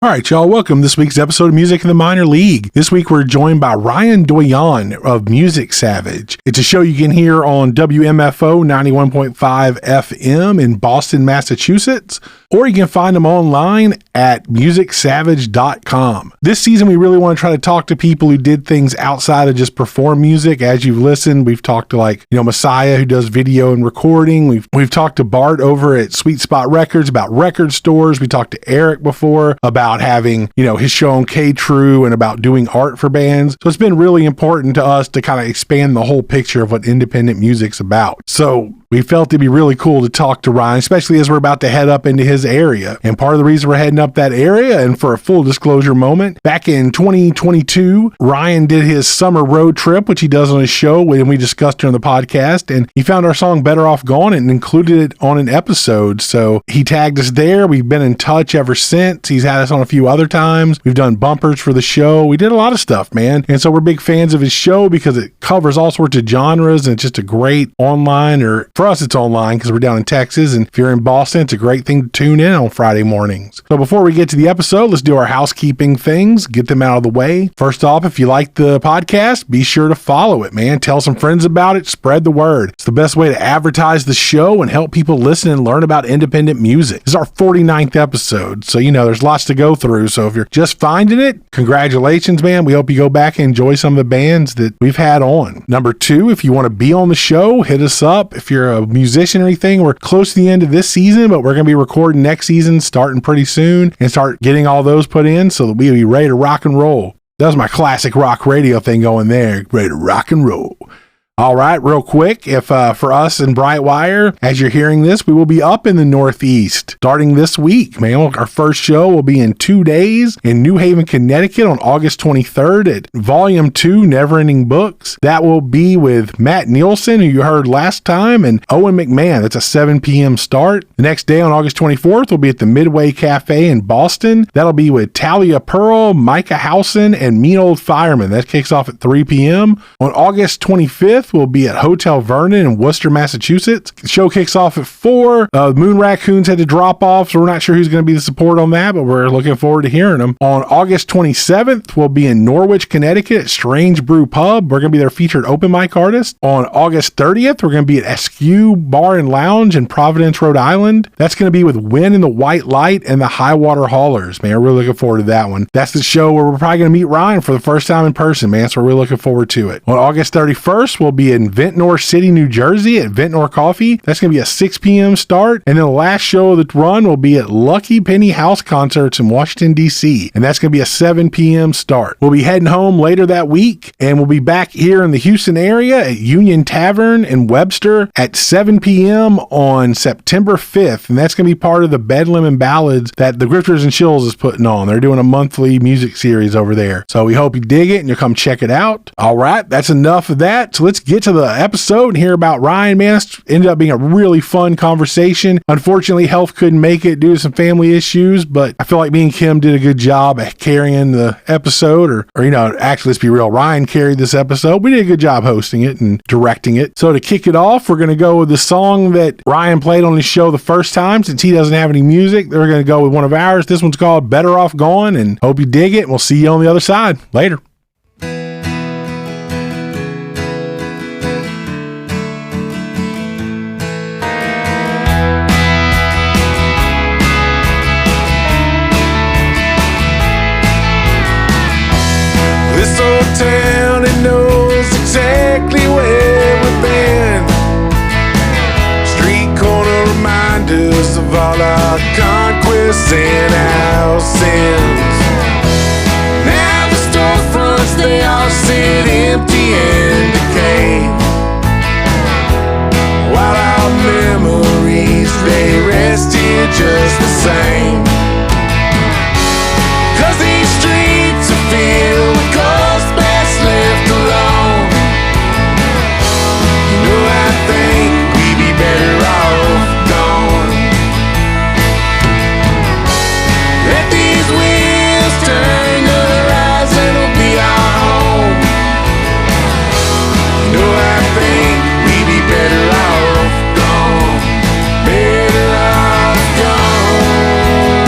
All right, y'all, welcome to this week's episode of Music in the Minor League. This week, we're joined by Ryan Doyon of Music Savage. It's a show you can hear on WMFO 91.5 FM in Boston, Massachusetts, or you can find them online at musicsavage.com. This season, we really want to try to talk to people who did things outside of just perform music. As you've listened, we've talked to Messiah, who does video and recording. We've talked to Bart over at Sweet Spot Records about record stores. We talked to Eric before about having, his show on K-True and about doing art for bands. So it's been really important to us to kind of expand the whole picture of what independent music's about. So we felt it'd be really cool to talk to Ryan, especially as we're about to head up into his area. And part of the reason we're heading up that area, and for a full disclosure moment, back in 2022, Ryan did his Summer Roadtrip, which he does on his show, and we discussed during the podcast, and he found our song Better Off Gone and included it on an episode. So he tagged us there. We've been in touch ever since. He's had us on a few other times. We've done bumpers for the show. We did a lot of stuff, man. And so we're big fans of his show because it covers all sorts of genres, and it's just a great online, or for us, it's online because we're down in Texas. And if you're in Boston, it's a great thing to tune in on Friday mornings. So before we get to the episode, let's do our housekeeping things, get them out of the way. First off, if you like the podcast, be sure to follow it, man. Tell some friends about it. Spread the word. It's the best way to advertise the show and help people listen and learn about independent music. This is our 49th episode. So, there's lots to go through. So if you're just finding it, congratulations, man. We hope you go back and enjoy some of the bands that we've had on. Number two, if you want to be on the show, hit us up. If you're a musician or anything, we're close to the end of this season, but we're going to be recording next season starting pretty soon and start getting all those put in so that we'll be ready to rock and roll. That was my classic rock radio thing going there. Ready to rock and roll. All right, real quick, if for us in Brightwire, as you're hearing this, we will be up in the Northeast starting this week, man. Our first show will be in 2 days in New Haven, Connecticut on August 23rd at Volume 2, Never Ending Books. That will be with Matt Nielsen, who you heard last time, and Owen McMahon. That's a 7 p.m. start. The next day on August 24th, we'll be at the Midway Cafe in Boston. That'll be with Talia Pearl, Micah Howson, and Mean Old Fireman. That kicks off at 3 p.m. On August 25th, will be at Hotel Vernon in Worcester, Massachusetts. The show kicks off at 4. Moon Raccoons had to drop off, so we're not sure who's going to be the support on that, but we're looking forward to hearing them. On August 27th, we'll be in Norwich, Connecticut at Strange Brew Pub. We're going to be their featured open mic artist. On August 30th, we're going to be at Askew Bar and Lounge in Providence, Rhode Island. That's going to be with Win and the White Light and the High Water Haulers, man. We're really looking forward to that one. That's the show where we're probably going to meet Ryan for the first time in person, man, so we're really looking forward to it. On August 31st, we'll be in Ventnor City, New Jersey at Ventnor Coffee. That's going to be a 6 p.m. start. And then the last show of the run will be at Lucky Penny House Concerts in Washington, D.C. And that's going to be a 7 p.m. start. We'll be heading home later that week, and we'll be back here in the Houston area at Union Tavern in Webster at 7 p.m. on September 5th. And that's going to be part of the Bedlam and Ballads that the Grifters and Chills is putting on. They're doing a monthly music series over there. So we hope you dig it and you'll come check it out. All right, that's enough of that. So let's get to the episode and hear about Ryan, man. It ended up being a really fun conversation. Unfortunately, health couldn't make it due to some family issues, but I feel like me and Kim did a good job at carrying the episode, or actually, let's be real, Ryan carried this episode. We did a good job hosting it and directing it. So to kick it off, we're going to go with the song that Ryan played on his show the first time, since he doesn't have any music. We're going to go with one of ours. This one's called Better Off Gone, and hope you dig it. We'll see you on the other side. Later. Town, it knows exactly where we've been. Street corner reminders of all our conquests and our sins. Now the storefronts, they all sit empty and decay, while our memories, they rest here just the same. 'Cause these streets are filled with cold space left alone. I think we'd be better off gone. Let these wheels turn, the horizon will be our home. I think we'd be better off gone. Better off gone.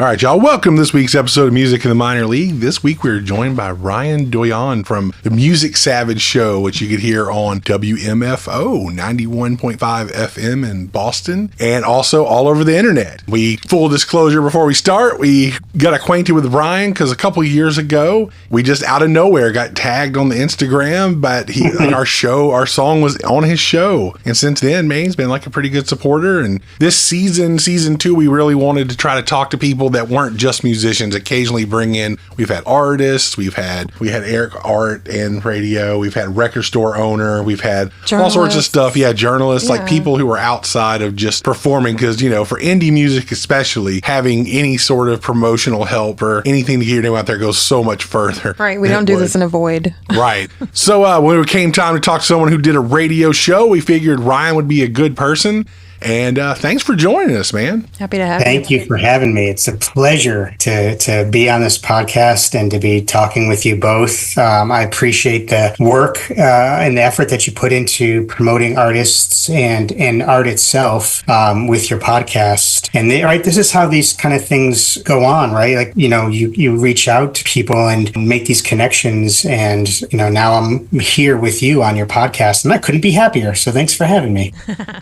All right, y'all. Welcome to this week's episode of Music in the Minor League. This week we're joined by Ryan Doyon from the Music Savage Show, which you could hear on WMFO 91.5 FM in Boston and also all over the internet. Full disclosure before we start, we got acquainted with Ryan because a couple years ago, we just out of nowhere got tagged on the Instagram, but our song was on his show. And since then, man, he's been like a pretty good supporter. And this season 2, we really wanted to try to talk to people that weren't just musicians. Occasionally we've had artists, we had Eric Art and radio, we've had record store owner, we've had all sorts of stuff. Yeah, journalists, like people who are outside of just performing, because, for indie music especially, having any sort of promotional help or anything to get your name out there goes so much further. Right, we don't do this in a void. Right. So when it came time to talk to someone who did a radio show, we figured Ryan would be a good person. And thanks for joining us, man. Happy to have you. Thank you for having me. It's a pleasure to be on this podcast and to be talking with you both. I appreciate the work and the effort that you put into promoting artists and art itself with your podcast. And this is how these kind of things go on, right? Like, you reach out to people and make these connections. And, now I'm here with you on your podcast, and I couldn't be happier. So thanks for having me.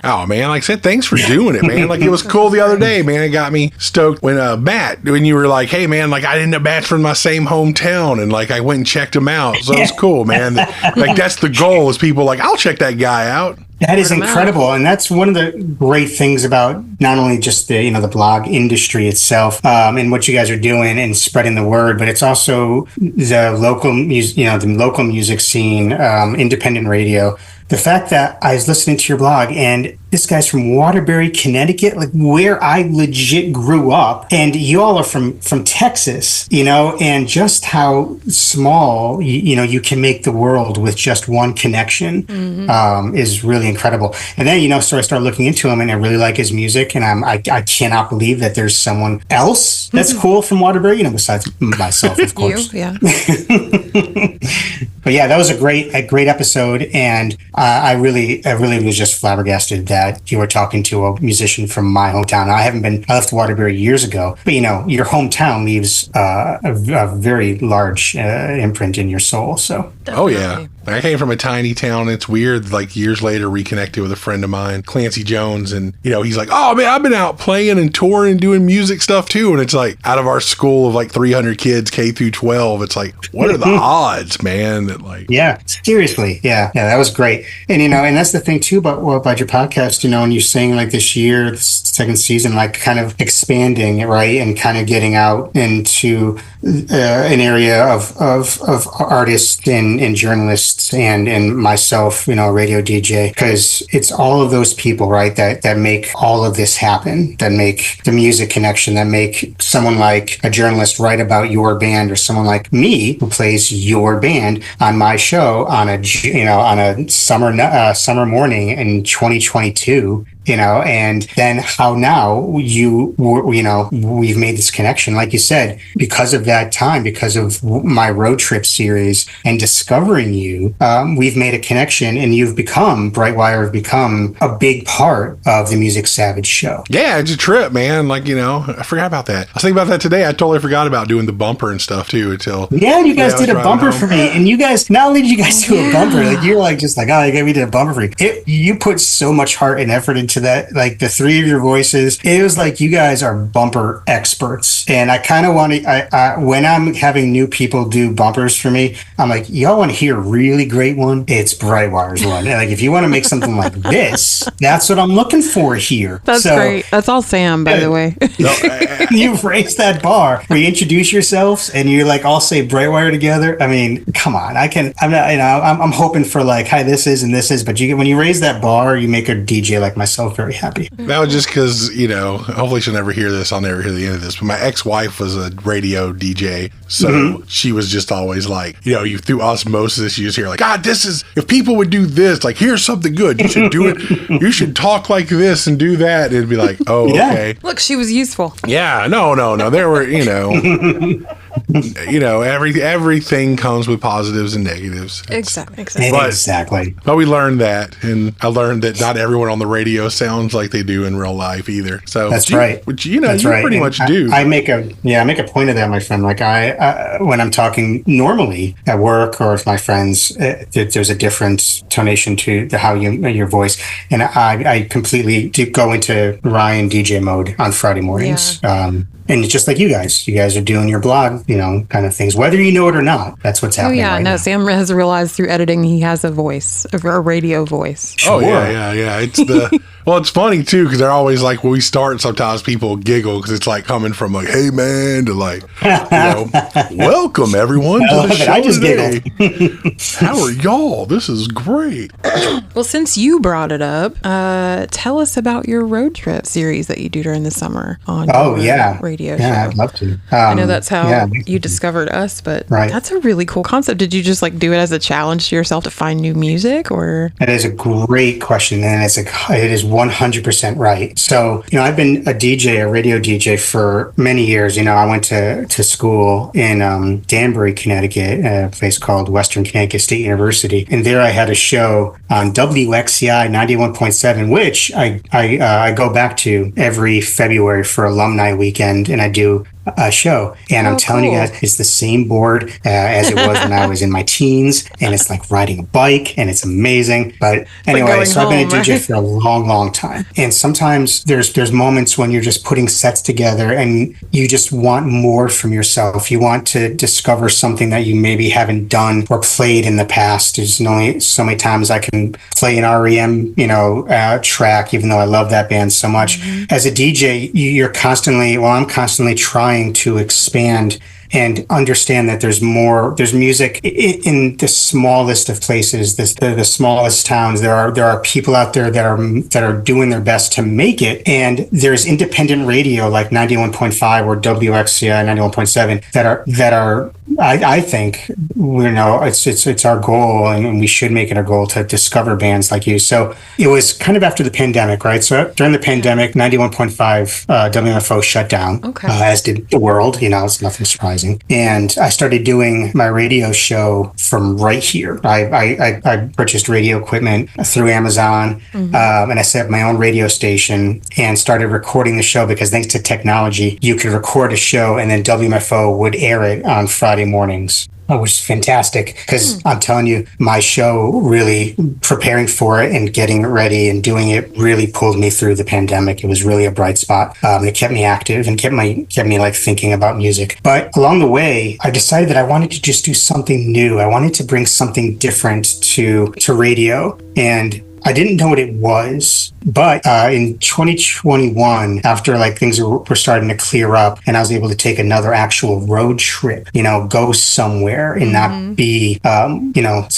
Oh, man, like I said, thanks for doing it, man. Like, it was cool the other day, man. It got me stoked when when you were like, hey, man, like, I didn't know Matt's from my same hometown, and like I went and checked him out. So it was cool, man. Like, that's the goal, is people like, I'll check that guy out. That is incredible. And that's one of the great things about not only just the blog industry itself, and what you guys are doing and spreading the word, but it's also the local music scene, independent radio. The fact that I was listening to your blog and this guy's from Waterbury, Connecticut, like where I legit grew up, and you all are from Texas, and just how small, you can make the world with just one connection, is really incredible. And then, so I started looking into him and I really like his music, and I cannot believe that there's someone else that's cool from Waterbury, besides myself, of course. You, yeah. But yeah, that was a great episode, and I really was just flabbergasted that you were talking to a musician from my hometown. I left Waterbury years ago, but your hometown leaves a very large imprint in your soul. So. Oh yeah. I came from a tiny town. It's weird, like years later, reconnected with a friend of mine, Clancy Jones. And, he's like, oh, man, I've been out playing and touring and doing music stuff, too. And it's like, out of our school of like 300 kids, K through 12, it's like, what are the odds, man? That yeah, seriously. Yeah, that was great. And, and that's the thing, too, about your podcast, and you're saying like this year, this second season, like kind of expanding, right? And kind of getting out into an area of artists and journalists and myself, radio DJ, because it's all of those people, right, that make all of this happen, that make the music connection, that make someone like a journalist write about your band, or someone like me who plays your band on my show on a summer morning in 2022. And then how now we've made this connection, like you said, because of that time, because of my road trip series and discovering you, we've made a connection, and Brightwire have become a big part of the Music Savage show. Yeah, it's a trip, man. Like, I forgot about that. I was thinking about that today. I totally forgot about doing the bumper and stuff too you guys did a bumper for me. And you guys, not only did you guys do a bumper, like you're like, just like, oh, we did a bumper for you. You put so much heart and effort into that, like the three of your voices. It was like you guys are bumper experts, and I kind of want to. When I'm having new people do bumpers for me, I'm like, y'all want to hear a really great one? It's Brightwire's one. And like, if you want to make something like this, that's what I'm looking for here. That's great. That's all Sam, by the way. You've raised that bar where you introduce yourselves and you like all say Brightwire together. I mean, come on. I'm hoping for like, hi, this is and this is, but when you raise that bar, you make a DJ like myself very happy. That was just because, hopefully she'll never hear this. I'll never hear the end of this. But my ex-wife was a radio DJ. So she was just always like, you through osmosis, you just hear like, God, if people would do this, like, here's something good. You should do it. You should talk like this and do that. And it'd be like, oh, okay. Look, she was useful. Yeah, no. There were, you know, everything comes with positives and negatives. Exactly. Exactly. But we learned that, and I learned that not everyone on the radio sounds like they do in real life either. So that's right. Which you that's right. pretty much do. I make a point of that, my friend. Like when I'm talking normally at work or with my friends, there's a different tonation to how your voice, and I completely do go into Ryan DJ mode on Friday mornings. And it's just like you guys are doing your blog, you know, kind of things, whether you know it or not. That's what's happening. Right now. Sam has realized through editing he has a voice, a radio voice. Sure. Oh yeah. It's well, it's funny too because they're always like when we start. Sometimes people giggle because it's like coming from like, "Hey man," to like, you know, "Welcome everyone to the show I just today. How are y'all? This is great." Well, since you brought it up, tell us about your road trip series that you do during the summer on radio show. Yeah, I'd love to. I know that's how you discovered us, but that's a really cool concept. Did you just like do it as a challenge to yourself to find new music, or? That is a great question, and it is 100% right. So, you know, I've been a radio DJ for many years. You know, I went to school in Danbury, Connecticut, a place called Western Connecticut State University, and there I had a show on WXCI 91.7, which I go back to every February for alumni weekend, and I do a show. And I'm telling you guys, it's the same board as it was when I was in my teens, and it's like riding a bike, and it's amazing. But anyway, so I've been a DJ for a long, long time. And sometimes there's moments when you're just putting sets together and you just want more from yourself. You want to discover something that you maybe haven't done or played in the past. There's only so many times I can play an REM, track, even though I love that band so much. As a DJ, I'm constantly trying to expand and understand that there's music in the smallest of places, the smallest towns. There are people out there that are doing their best to make it, and there's independent radio like 91.5 or WXCI 91.7 that are I think it's our goal, and we should make it our goal to discover bands like you. So it was kind of after the pandemic, right? So during the pandemic, 91.5 WMFO shut down, as did the world. It's nothing surprising. And I started doing my radio show from right here. I purchased radio equipment through Amazon, and I set up my own radio station and started recording the show because thanks to technology, you could record a show and then WMFO would air it on Friday mornings. It was fantastic because I'm telling you, my show really preparing for it and getting ready and doing it really pulled me through the pandemic. It was really a bright spot. It kept me active and kept me like thinking about music. But along the way, I decided that I wanted to just do something new. I wanted to bring something different to radio, and I didn't know what it was, but in 2021, after like things were starting to clear up and I was able to take another actual road trip, go somewhere and not be,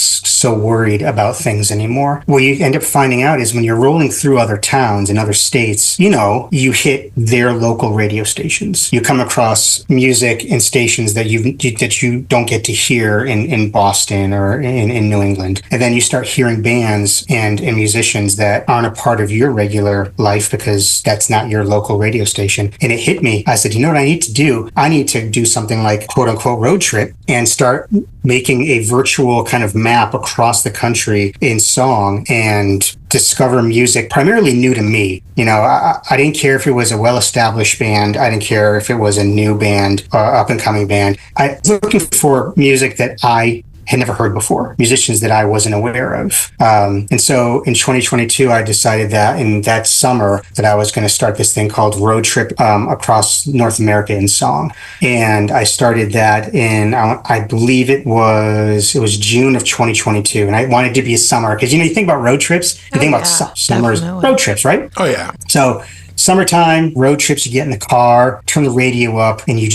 so worried about things anymore. What you end up finding out is when you're rolling through other towns and other states, you hit their local radio stations. You come across music and stations that you don't get to hear in Boston or in New England. And then you start hearing bands and musicians that aren't a part of your regular life because that's not your local radio station. And it hit me. I said, you know what I need to do? I need to do something like quote unquote road trip and start making a virtual kind of map across the country in song and discover music primarily new to me. I didn't care if it was a well-established band. I didn't care if it was a new band or up-and-coming band. I was looking for music that I had never heard before, musicians that I wasn't aware of. And so in 2022, I decided that in that summer that I was going to start this thing called Road Trip across North America in song. And I started that in, I believe it was June of 2022. And I wanted to be a summer because, you think about road trips, you think about summers, road trips, right? Oh, yeah. So summertime, road trips, you get in the car, turn the radio up, and you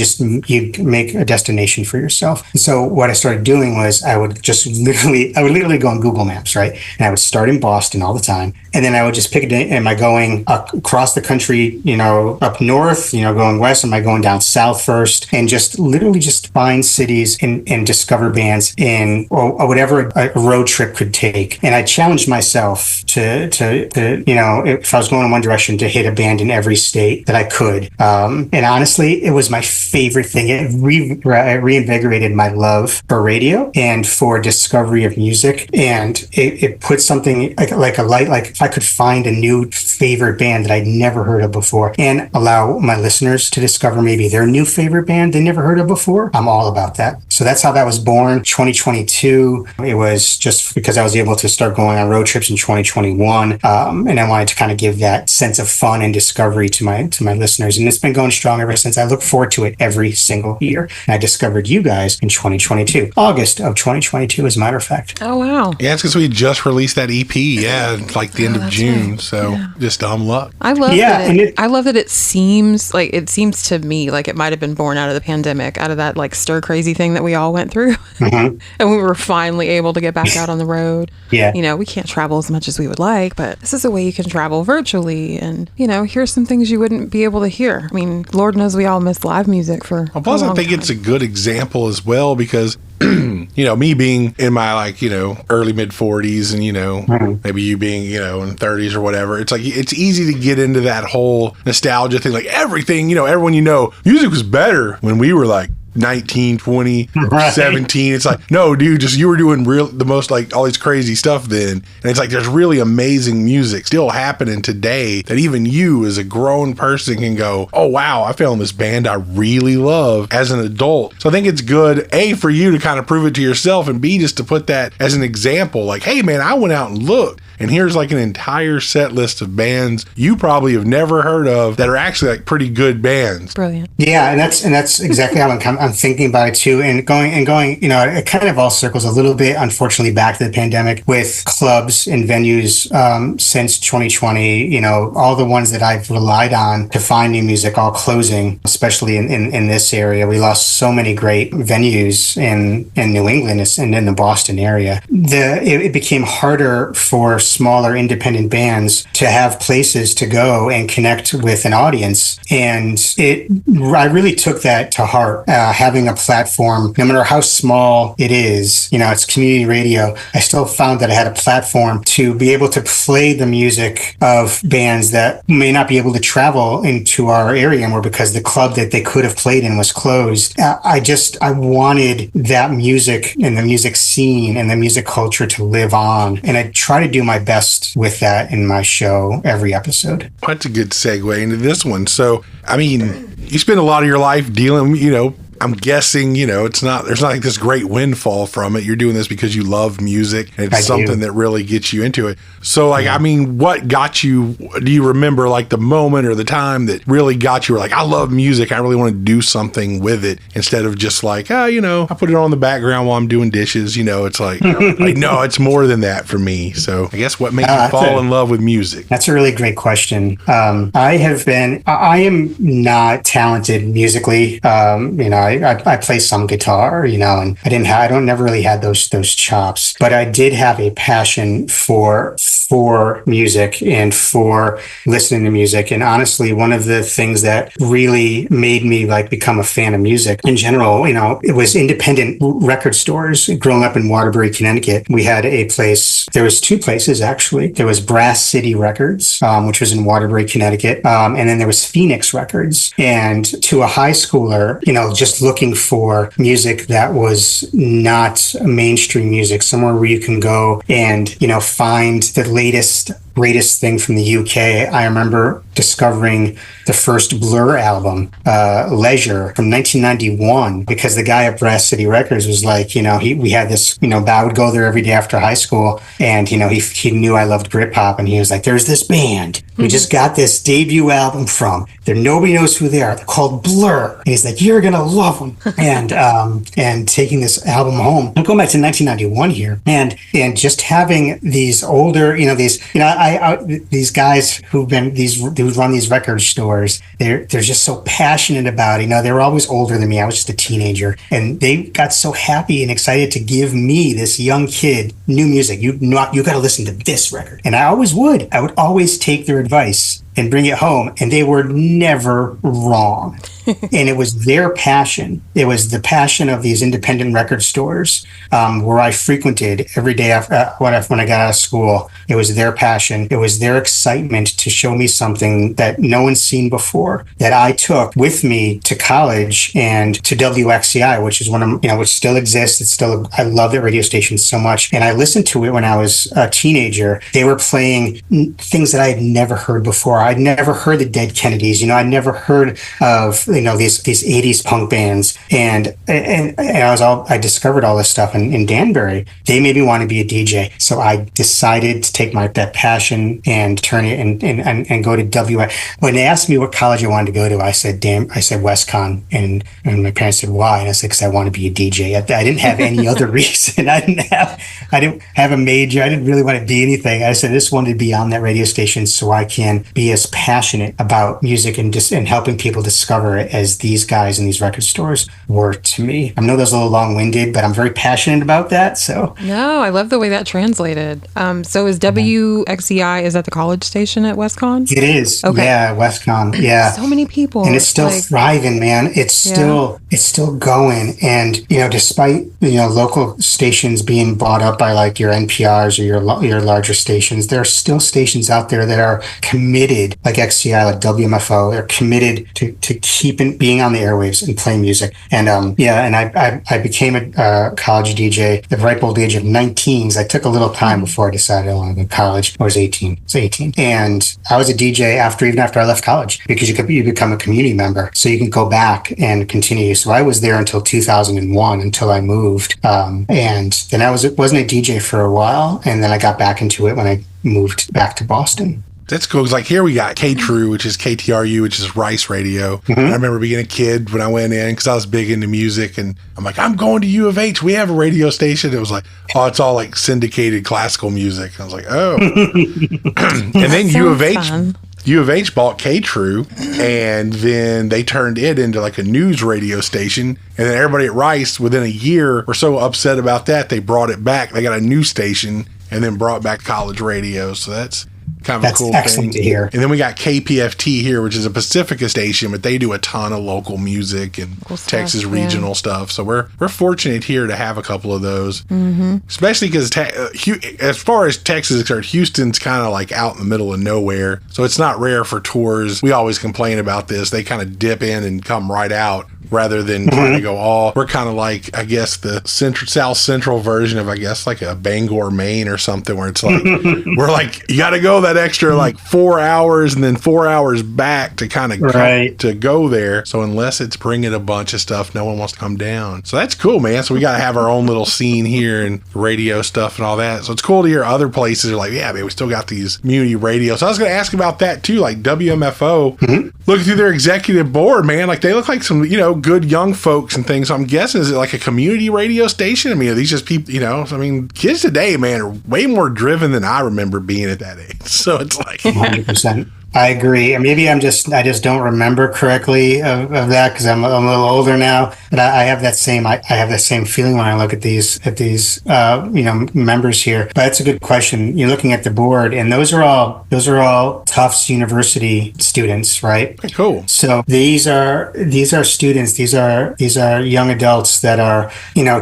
make a destination for yourself. And so what I started doing was I would literally go on Google Maps, right? And I would start in Boston all the time. And then I would just pick a day. Am I going across the country, up north, going west? Am I going down south first? And just literally just find cities and discover bands or whatever a road trip could take. And I challenged myself to if I was going in one direction, to hit a band band in every state that I could. And honestly, it was my favorite thing. It reinvigorated my love for radio and for discovery of music. And it put something like a light, like if I could find a new favorite band that I'd never heard of before and allow my listeners to discover maybe their new favorite band they never heard of before, I'm all about that. So that's how that was born. 2022, it was just because I was able to start going on road trips in 2021. And I wanted to kind of give that sense of fun and discovery to my listeners. And it's been going strong ever since. I look forward to it every single year. And I discovered you guys in 2022, August of 2022, as a matter of fact. Oh, wow. Yeah, it's because we just released that EP. Yeah, it's like the end of June. Right. So just dumb luck. I love I love that it seems to me like it might have been born out of the pandemic, out of that like stir crazy thing that we all went through. Mm-hmm. And we were finally able to get back out on the road. Yeah. You know, we can't travel as much as we would like, but this is a way you can travel virtually and, you know, hear some things you wouldn't be able to hear. I mean, Lord knows we all miss live music for plus, I think it's a good example as well because you know, me being in my like, you know, early mid 40s and, you know, maybe you being, you know, in 30s or whatever. It's like, it's easy to get into that whole nostalgia thing. Like everything, you know, everyone, you know, music was better when we were like 19, 20, right. 17. It's like, no, dude, just you were doing the most like all these crazy stuff then. And it's like, there's really amazing music still happening today that even you as a grown person can go, oh, wow, I found this band I really love as an adult. So I think it's good, A, for you to kind of prove it to yourself and B, just to put that as an example. Like, hey, man, I went out and looked. And here's like an entire set list of bands you probably have never heard of that are actually like pretty good bands. Brilliant. Yeah, and that's exactly how I'm thinking about it too. And going, you know, it kind of all circles a little bit, unfortunately, back to the pandemic with clubs and venues since 2020. You know, all the ones that I've relied on to find new music, all closing, especially in this area. We lost so many great venues in New England and in the Boston area. It became harder for smaller independent bands to have places to go and connect with an audience. And I really took that to heart, having a platform, no matter how small it is, you know, it's community radio. I still found that I had a platform to be able to play the music of bands that may not be able to travel into our area anymore because the club that they could have played in was closed. I wanted that music and the music scene and the music culture to live on. And I try to do my best with that in my show every episode. That's a good segue into this one. So, I mean, you spend a lot of your life dealing, you know, I'm guessing, you know, there's not like this great windfall from it. You're doing this because you love music and it's something that really gets you into it. So like, I mean, what got you, do you remember like the moment or the time that really got you like, I love music. I really want to do something with it instead of just like, you know, I put it on the background while I'm doing dishes. You know, it's like, no, it's more than that for me. So I guess what made you fall in love with music? That's a really great question. I am not talented musically. You know, I play some guitar, you know, and I never really had those chops, but I did have a passion for music and for listening to music. And honestly, one of the things that really made me like become a fan of music in general, you know, it was independent record stores. Growing up in Waterbury, Connecticut, we had a place. There was two places actually. There was Brass City Records, which was in Waterbury, Connecticut, and then there was Phoenix Records. And to a high schooler, you know, just looking for music that was not mainstream music, somewhere where you can go and, you know, find the greatest thing from the UK. I remember discovering the first Blur album, Leisure, from 1991, because the guy at Brass City Records was like, you know, we had this, you know, I would go there every day after high school, and, you know, he knew I loved Britpop, and he was like, there's this band we just got this debut album from. Nobody knows who they are. They're called Blur. And he's like, you're gonna love them. And taking this album home. I'm going back to 1991 here, and just having these older, you know, these guys who run these record stores. They're just so passionate about it. You know, they were always older than me. I was just a teenager, and they got so happy and excited to give me, this young kid, new music. You got to listen to this record. And I always would. I would always take their advice and bring it home. And they were never wrong. And it was their passion. It was the passion of these independent record stores where I frequented every day after, when I got out of school. It was their passion. It was their excitement to show me something that no one's seen before, that I took with me to college and to WXCI, which is one of, which still exists. It's still, I love that radio station so much. And I listened to it when I was a teenager. They were playing things that I had never heard before. I'd never heard the Dead Kennedys. I'd never heard of, these 80s punk bands. And I discovered all this stuff in Danbury. They made me want to be a DJ. So I decided to take that passion and turn it and go to WI. When they asked me what college I wanted to go to, I said WestCon. And my parents said, why? And I said, because I want to be a DJ. I didn't have any other reason. I didn't have a major. I didn't really want to be anything. I said, I just wanted to be on that radio station so I can be as passionate about music and helping people discover it as these guys in these record stores were to me. I know that's a little long-winded, but I'm very passionate about that. So no, I love the way that translated. So is WXEI, is that the college station at WestCon? It is. Okay. Yeah, WestCon. Yeah. So many people. And it's still thriving, man. It's still going. And, despite, local stations being bought up by like your NPRs or your larger stations, there are still stations out there that are committed, like XCI, like WMFO. They're committed to keeping being on the airwaves and playing music. And I became a college DJ at the ripe old age of 19. I took a little time before I decided I wanted to go to college. I was 18. And I was a DJ even after I left college, because you become a community member. So you can go back and continue. So I was there until 2001, until I moved. And then I wasn't a DJ for a while. And then I got back into it when I moved back to Boston. That's cool. Because like here we got K-True, which is KTRU, which is Rice Radio. Mm-hmm. I remember being a kid when I went in, because I was big into music, and I'm like, I'm going to U of H. We have a radio station. It was like, oh, it's all like syndicated classical music. And I was like, oh. And then U of H bought K-True, and then they turned it into like a news radio station. And then everybody at Rice, within a year, were so upset about that, they brought it back. They got a news station and then brought back college radio. So that's kind of a cool excellent thing to hear. And then we got KPFT here, which is a Pacifica station, but they do a ton of local music and Texas regional stuff. So we're fortunate here to have a couple of those, especially because as far as Texas is concerned, Houston's kind of like out in the middle of nowhere. So it's not rare for tours. We always complain about this. They kind of dip in and come right out, rather than trying to go all. We're kind of like, I guess, the south central version of, I guess, like a Bangor, Maine or something, where it's like, we're like, you got to go that extra like 4 hours and then 4 hours back to kind of to go there. So unless it's bringing a bunch of stuff, no one wants to come down. So that's cool, man. So we got to have our own little scene here and radio stuff and all that. So it's cool to hear other places are like, yeah, man, we still got these community radios. So I was going to ask about that too, like WMFO, looking through their executive board, man, like they look like some, good young folks and things. So I'm guessing, is it like a community radio station? I mean, are these just people, kids today, man, are way more driven than I remember being at that age. So it's like 100%. I agree. And maybe I just don't remember correctly of that, because I'm a little older now. But I have that same feeling when I look at these members here. But that's a good question. You're looking at the board, and those are all Tufts University students, right? Cool. So these are students. These are young adults that are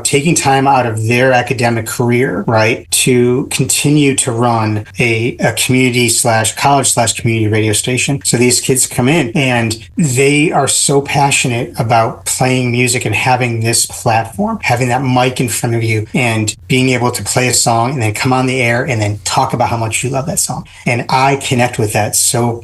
taking time out of their academic career, right, to continue to run a community / college / community radio station. So these kids come in and they are so passionate about playing music and having this platform, having that mic in front of you and being able to play a song and then come on the air and then talk about how much you love that song. And I connect with that so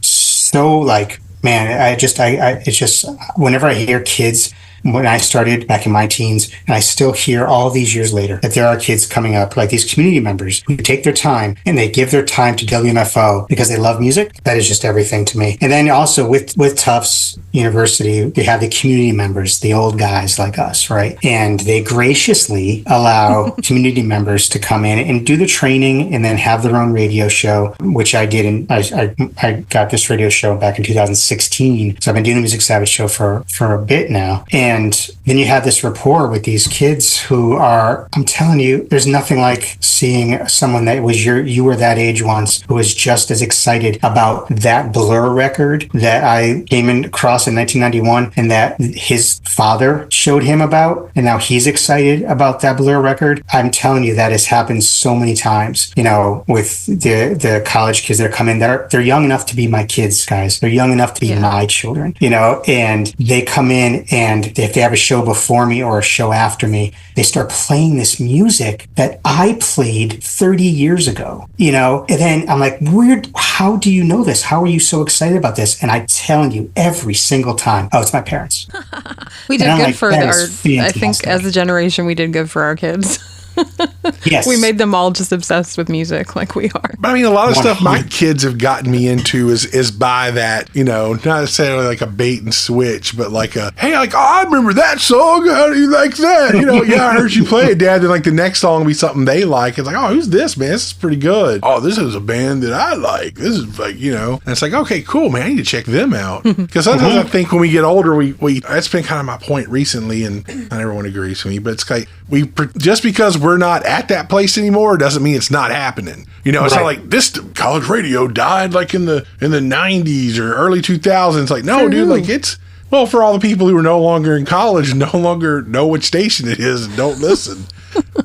like, man, it's just whenever I hear kids, when I started back in my teens, and I still hear all these years later that there are kids coming up, like these community members who take their time and they give their time to WMFO because they love music. That is just everything to me. And then also with Tufts University, they have the community members, the old guys like us, right? And they graciously allow community members to come in and do the training and then have their own radio show, which I did. And I got this radio show back in 2016. So I've been doing the Music Savage show for a bit now. And And then you have this rapport with these kids who are, I'm telling you, there's nothing like seeing someone that was you were that age once, who was just as excited about that Blur record that I came across in 1991 and that his father showed him about. And now he's excited about that Blur record. I'm telling you, that has happened so many times, with the college kids that come in. They're young enough to be my kids, guys. They're young enough to be my children, and they come in, and if they have a show before me or a show after me, they start playing this music that I played 30 years ago, and then I'm like, weird, how do you know this? How are you so excited about this? And I'm telling you every single time, oh, it's my parents. We did good for I think as a generation, we did good for our kids. Yes. We made them all just obsessed with music like we are. But I mean, a lot of stuff my kids have gotten me into is by that, not necessarily like a bait and switch, but like hey, like, oh, I remember that song. How do you like that? Yeah, I heard you play it, Dad. Then like the next song will be something they like. It's like, oh, who's this, man? This is pretty good. Oh, this is a band that I like. This is like, and it's like, okay, cool, man. I need to check them out. Because sometimes I think when we get older, we that's been kind of my point recently, and not everyone agrees with me, but it's like just because we're not at that place anymore doesn't mean it's not happening. It's not like this college radio died like in the 90s or early 2000s. Like, no, dude, like it's, well, for all the people who are no longer in college, no longer know which station it is and don't listen.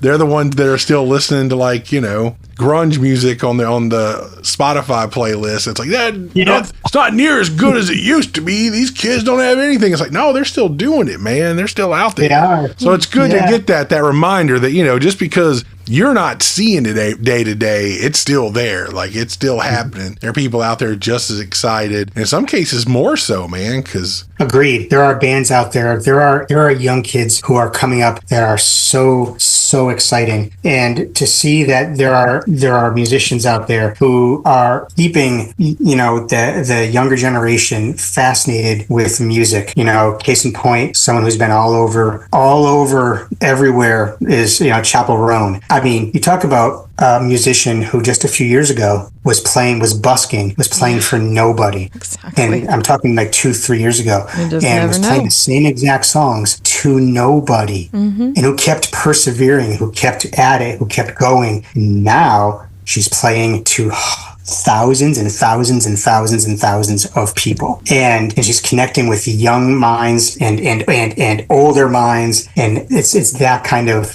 They're the ones that are still listening to like, grunge music on the Spotify playlist. It's like it's not near as good as it used to be. These kids don't have anything. It's like, no, they're still doing it, man. They're still out there. They are. So it's good to get that reminder that, just because you're not seeing it day to day, it's still there. Like, it's still happening. There are people out there just as excited. In some cases, more so, man, because... Agreed. There are bands out there. There are young kids who are coming up that are so exciting. And to see that there are musicians out there who are keeping, the younger generation fascinated with music. Case in point, someone who's been all over everywhere is, Chapel Roan. I mean, you talk about a musician who just a few years ago was playing for nobody. Exactly. And I'm talking like 2-3 years ago. And was playing the same exact songs to nobody. And who kept persevering, who kept at it, who kept going. Now she's playing to thousands and thousands and thousands and thousands of people, and she's connecting with young minds and older minds, and it's that kind of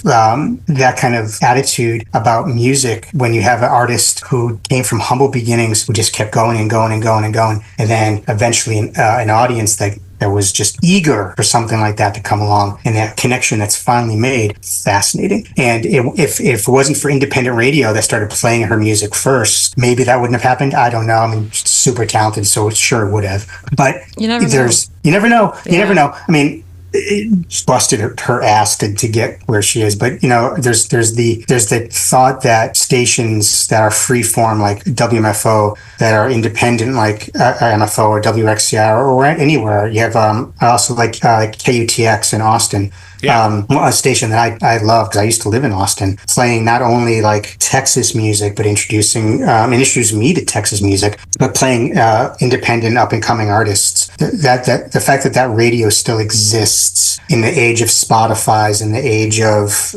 attitude about music when you have an artist who came from humble beginnings, who just kept going and going and going and going, and then eventually an audience that was just eager for something like that to come along, and that connection that's finally made. Fascinating. And if it wasn't for independent radio that started playing her music first, maybe that wouldn't have happened. I don't know. I mean, she's super talented, so sure it would have. But you never know. You never know. I mean, it busted her ass to get where she is, but there's the thought that stations that are freeform like WMFO, that are independent like MFO or WXCR or anywhere. You have I also like KUTX in Austin. A station that I love because I used to live in Austin, playing not only like Texas music, but introduced me to Texas music, but playing independent up and coming artists. That the fact that radio still exists in the age of Spotify's, in the age of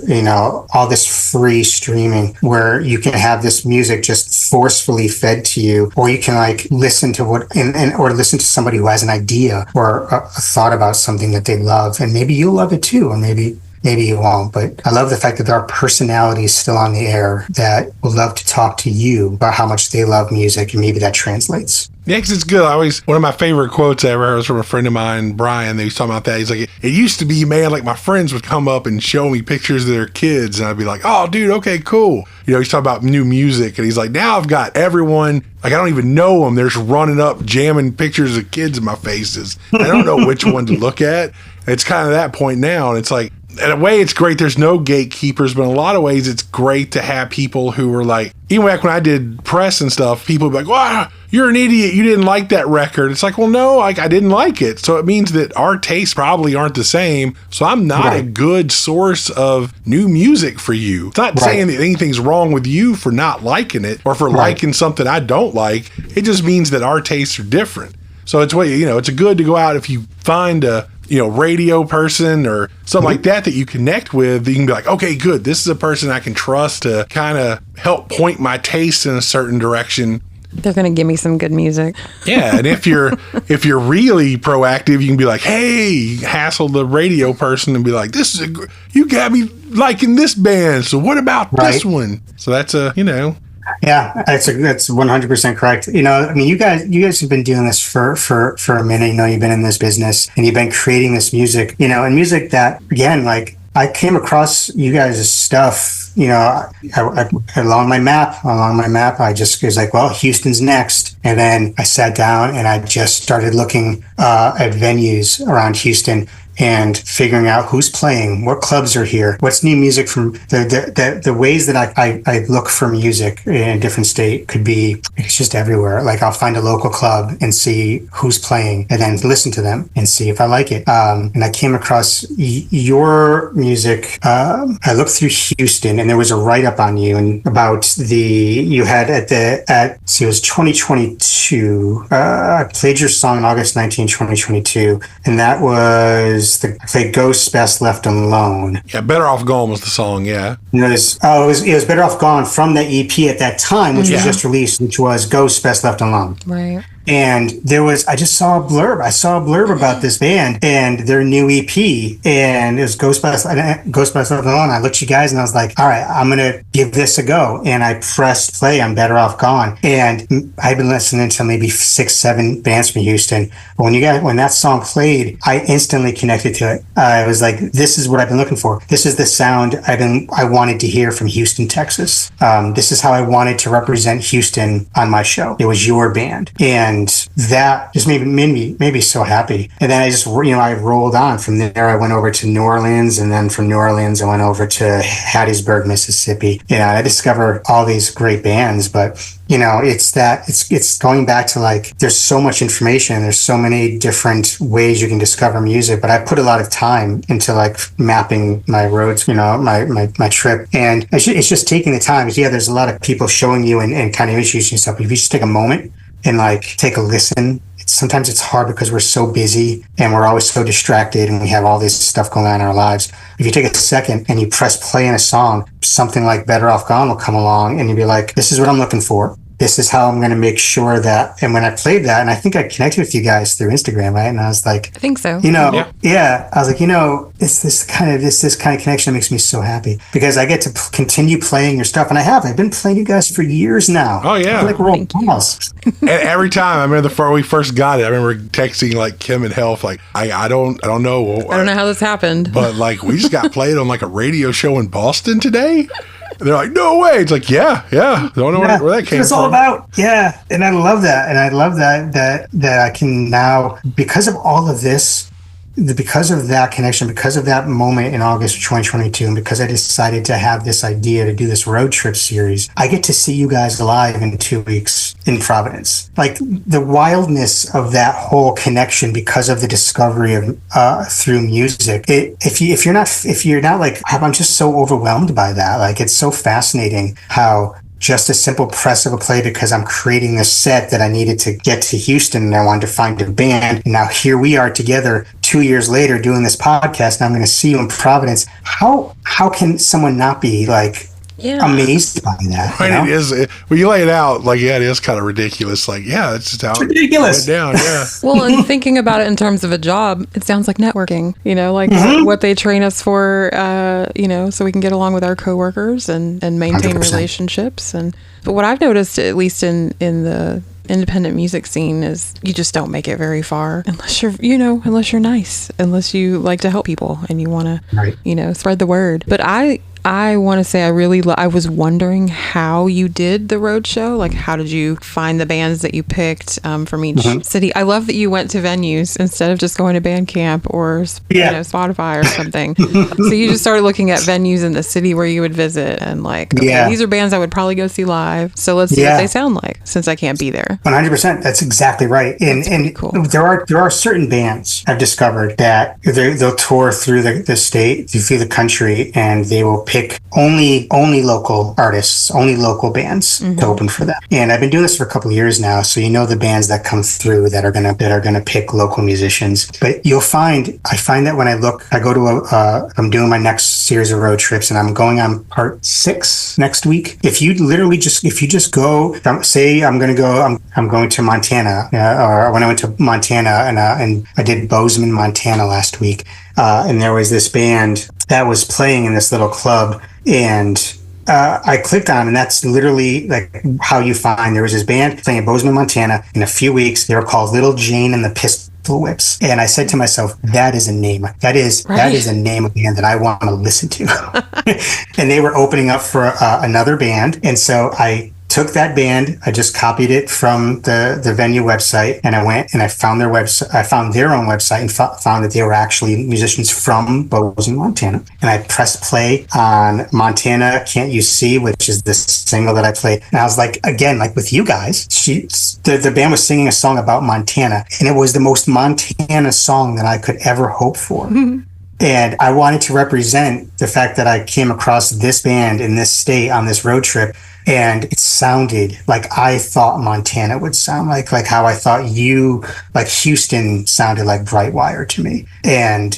all this free streaming, where you can have this music just forcefully fed to you, or you can like listen to or listen to somebody who has an idea or a thought about something that they love, and maybe you'll love it too. Or maybe you won't, but I love the fact that there are personalities still on the air that would love to talk to you about how much they love music, and maybe that translates. Yeah, because it's good. One of my favorite quotes I ever heard was from a friend of mine, Brian. He was talking about that. He's like, it used to be, man, like my friends would come up and show me pictures of their kids, and I'd be like, oh, dude, okay, cool. He's talking about new music, and he's like, now I've got everyone, like I don't even know them. They're just running up, jamming pictures of kids in my faces. I don't know which one to look at. It's kind of that point now, and it's like, in a way, it's great. There's no gatekeepers, but in a lot of ways, it's great to have people who were like, even back when I did press and stuff, people would be like, wow, you're an idiot. You didn't like that record. It's like, well, no, I didn't like it. So it means that our tastes probably aren't the same. So I'm not a good source of new music for you. It's not saying that anything's wrong with you for not liking it or for liking something I don't like. It just means that our tastes are different. So it's it's good to go out if you find a radio person or something like that you connect with, you can be like, okay, good. This is a person I can trust to kind of help point my taste in a certain direction. They're going to give me some good music. Yeah, and if you're really proactive, you can be like, hey, hassle the radio person and be like, you got me liking this band, so what about this one? So that's Yeah, that's 100% correct. You guys have been doing this for a minute. You've been in this business and you've been creating this music, and music that, again, like, I came across you guys' stuff, along my map, I just was like, well, Houston's next. And then I sat down and I just started looking at venues around Houston and figuring out who's playing, what clubs are here, what's new music from the ways that I look for music in a different state could be, it's just everywhere. Like, I'll find a local club and see who's playing and then listen to them and see if I like it. And I came across your music. I looked through Houston and there was a write-up on you and about you had it was 2022. I played your song August 19, 2022. And that was the Ghosts Best Left Alone. Yeah, Better Off Gone was the song, yeah. It was Better Off Gone from the EP at that time, which was just released, which was Ghosts Best Left Alone. Right. And I just saw a blurb. I saw a blurb about this band and their new EP, and it was Ghost Best Left Alone. I looked at you guys and I was like, all right, I'm going to give this a go. And I pressed play on Better Off Gone. And I've been listening to maybe 6-7 bands from Houston. But when that song played, I instantly connected to it. I was like, this is what I've been looking for. This is the sound I wanted to hear from Houston, Texas. This is how I wanted to represent Houston on my show. It was your band. And that just made me so happy. And then I just, I rolled on from there. I went over to New Orleans, and then from New Orleans, I went over to Hattiesburg, Mississippi. I discovered all these great bands, but it's going back to, like, there's so much information. There's so many different ways you can discover music, but I put a lot of time into, like, mapping my roads, my trip. And it's just taking the time. There's a lot of people showing you and kind of introducing yourself. If you just take a moment and, like, take a listen, sometimes it's hard because we're so busy and we're always so distracted and we have all this stuff going on in our lives. If you take a second and you press play in a song, something like Better Off Gone will come along and you'll be like, this is what I'm looking for. This is how I'm going to make sure that. And when I played that, and I think I connected with you guys through Instagram, right? And I was like, I think so. I was like, it's this kind of connection that makes me so happy because I get to continue playing your stuff, and I've been playing you guys for years now. Oh yeah, like we're old pals. And every time I remember before we first got it, I remember texting like Kim and Health, like I don't know. I don't know how this happened, but like we just got played on like a radio show in Boston today. And they're like, no way. It's like, yeah. Don't know where that came from. It's all about, yeah. And I love that. And I love that I can now, because of all of this, because of that connection, because of that moment in August of 2022, and because I decided to have this idea to do this road trip series, I get to see you guys live in 2 weeks in Providence. Like, the wildness of that whole connection because of the discovery of through music. If you're not like, I'm just so overwhelmed by that. Like, it's so fascinating how just a simple press of a play because I'm creating this set that I needed to get to Houston and I wanted to find a band. And now here we are together 2 years later doing this podcast, and I'm going to see you in Providence. How can someone not be like amazed by that? Right, it is. When you lay it out, like, it is kind of ridiculous. Like, that's just how it's ridiculous. It went down. Yeah. Well, and thinking about it in terms of a job, it sounds like networking. What they train us for. So we can get along with our coworkers and maintain 100%. Relationships. But what I've noticed, at least in the independent music scene, is you just don't make it very far unless you're nice, unless you like to help people and you want to, spread the word. But I want to say I was wondering how you did the road show. Like, how did you find the bands that you picked from each city? I love that you went to venues instead of just going to Bandcamp or Spotify or something. So you just started looking at venues in the city where you would visit and like, okay, these are bands I would probably go see live. So let's see what they sound like since I can't be there. 100%. That's exactly right. And cool. There are certain bands I've discovered that they'll tour through the state, through the country, and they will pick only local artists, only local bands to open for them. And I've been doing this for a couple of years now, so you know the bands that come through that are gonna pick local musicians. But I find that when I go to I'm doing my next series of road trips, and I'm going on part 6 next week. If you just go, say I'm going to Montana, or when I went to Montana, and I did Bozeman, Montana last week, and there was this band that was playing in this little club, and I clicked on, and that's literally like how you find there was this band playing in Bozeman, Montana. In a few weeks, they were called Little Jane and the Pistol Whips, and I said to myself, that is a name. That is a name of a band that I want to listen to. And they were opening up for another band, and so I took that band, I just copied it from the venue website, and I went and I found their website. I found their own website and found that they were actually musicians from Bozeman, Montana. And I pressed play on Montana Can't You See, which is the single that I played. And I was like, again, like with you guys, the band was singing a song about Montana, and it was the most Montana song that I could ever hope for. And I wanted to represent the fact that I came across this band in this state on this road trip, and it sounded like I thought Montana would sound like how I thought like Houston sounded like Brightwire to me. And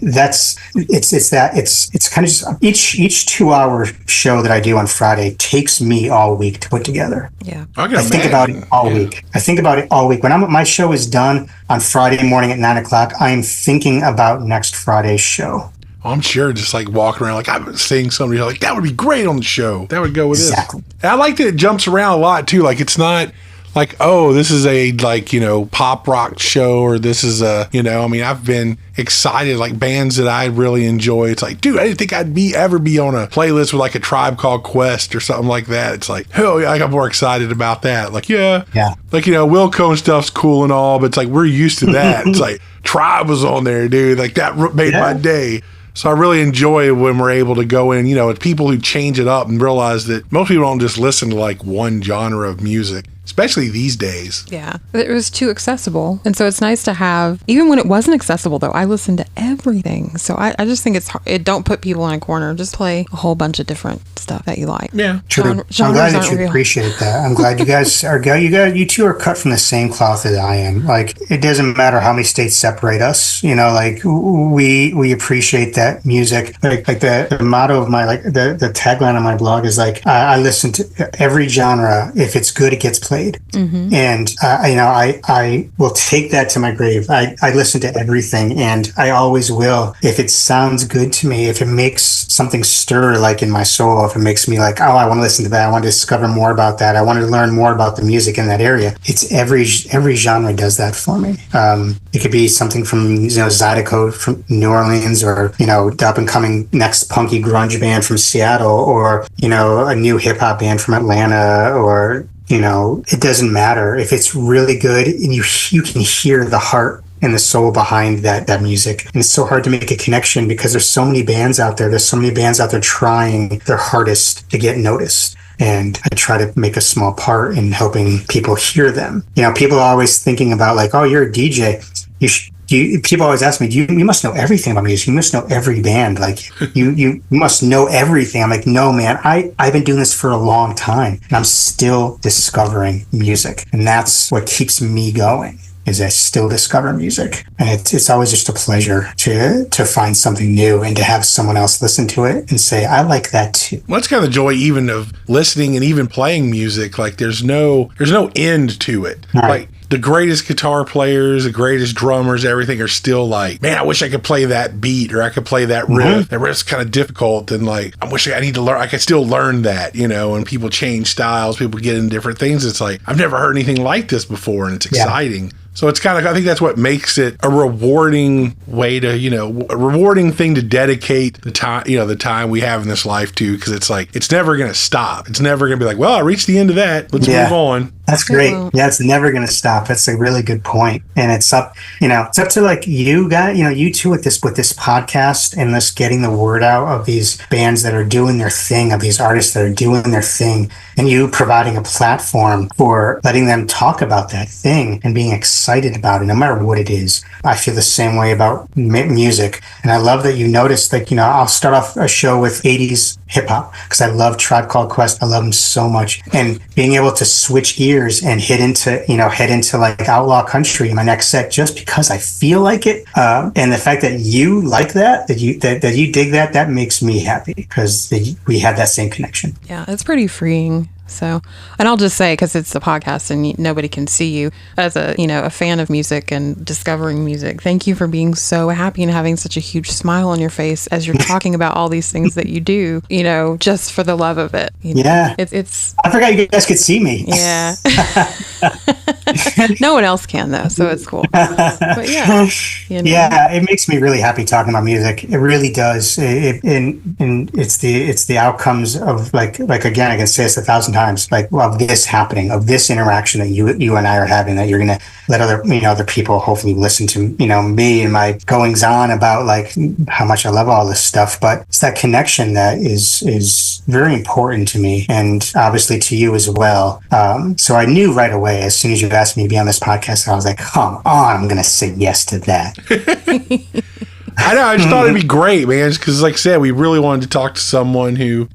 that's it's kind of just each 2-hour show that I do on Friday takes me all week to put together. Yeah, I think about it all week. I think about it all week. When my show is done on Friday morning at 9:00, I am thinking about next Friday's show. I'm sure just like walking around, like I'm seeing somebody like that would be great on the show. That would go with Exactly. this. And I like that it jumps around a lot too. Like it's not like, oh, this is a pop rock show, or this is I've been excited, like bands that I really enjoy. It's like, dude, I didn't think I'd ever be on a playlist with like a Tribe Called Quest or something like that. It's like, hell yeah, I got more excited about that. Like, yeah. Like, Wilco stuff's cool and all, but it's like, we're used to that. It's like Tribe was on there, dude. Like that made my day. So I really enjoy when we're able to go in, it's people who change it up and realize that most people don't just listen to like one genre of music, especially these days. Yeah, it was too accessible. And so it's nice to have, even when it wasn't accessible though, I listened to everything. So I just think it don't put people in a corner. Just play a whole bunch of different stuff that you like. Yeah, true. I'm glad that you appreciate that. I'm glad you guys you two are cut from the same cloth as I am. Like, it doesn't matter how many states separate us. Like we appreciate that music. Like the motto of my, the tagline on my blog is like, I listen to every genre. If it's good, it gets played. And I will take that to my grave. I listen to everything, and I always will. If it sounds good to me, if it makes something stir like in my soul, if it makes me like, oh, I want to listen to that, I want to discover more about that, I want to learn more about the music in that area. It's every genre does that for me. It could be something from Zydeco from New Orleans, or the up and coming next punky grunge band from Seattle, or a new hip hop band from Atlanta, or it doesn't matter. If it's really good and you can hear the heart and the soul behind that music. And it's so hard to make a connection because there's so many bands out there. There's so many bands out there trying their hardest to get noticed. And I try to make a small part in helping people hear them. People are always thinking about like, oh, you're a DJ. People always ask me, you must know everything about music. You must know every band. Like you must know everything. I'm like, no, man, I've been doing this for a long time, and I'm still discovering music. And that's what keeps me going, is I still discover music. And it's always just a pleasure to find something new and to have someone else listen to it and say, I like that too. Well, that's kind of the joy even of listening and even playing music. Like there's no end to it. Right. Like the greatest guitar players, the greatest drummers, everything are still like, man, I wish I could play that beat, or I could play that riff. That riff's kind of difficult, and like, I wish I need to learn. I could still learn that, and people change styles, people get in different things. It's like, I've never heard anything like this before, and it's exciting. So it's kind of, I think that's what makes it a rewarding way to, a rewarding thing to dedicate the time, the time we have in this life to, because it's like, it's never going to stop. It's never going to be like, well, I reached the end of that. Let's move on. That's great. Yeah, it's never going to stop. That's a really good point. And it's up to like you guys, you two with this podcast and this getting the word out of these bands that are doing their thing, of these artists that are doing their thing, and you providing a platform for letting them talk about that thing and being excited excited about it, no matter what it is. I feel the same way about music. And I love that you noticed, like, you know, I'll start off a show with 80s hip hop because I love Tribe Called Quest. I love them so much. And being able to switch gears and head into like outlaw country in my next set just because I feel like it. And the fact that you like that you dig that makes me happy because we had that same connection. Yeah, it's pretty freeing. So, and I'll just say, because it's a podcast and nobody can see you, as a fan of music and discovering music, thank you for being so happy and having such a huge smile on your face as you're talking about all these things that you do, you know, just for the love of it. Yeah. It's I forgot you guys could see me. Yeah. No one else can, though, so it's cool. But yeah. You know. Yeah, it makes me really happy talking about music. It really does. And it's the outcomes of like again, I can say this 1,000 times, like of this happening, of this interaction that you and I are having, that you're going to let other people hopefully listen to, me and my goings on about like how much I love all this stuff. But it's that connection that is very important to me, and obviously to you as well. So I knew right away, as soon as you asked me to be on this podcast, I was like, come on, I'm going to say yes to that. I know. I just thought it'd be great, man. Because, like I said, we really wanted to talk to someone who,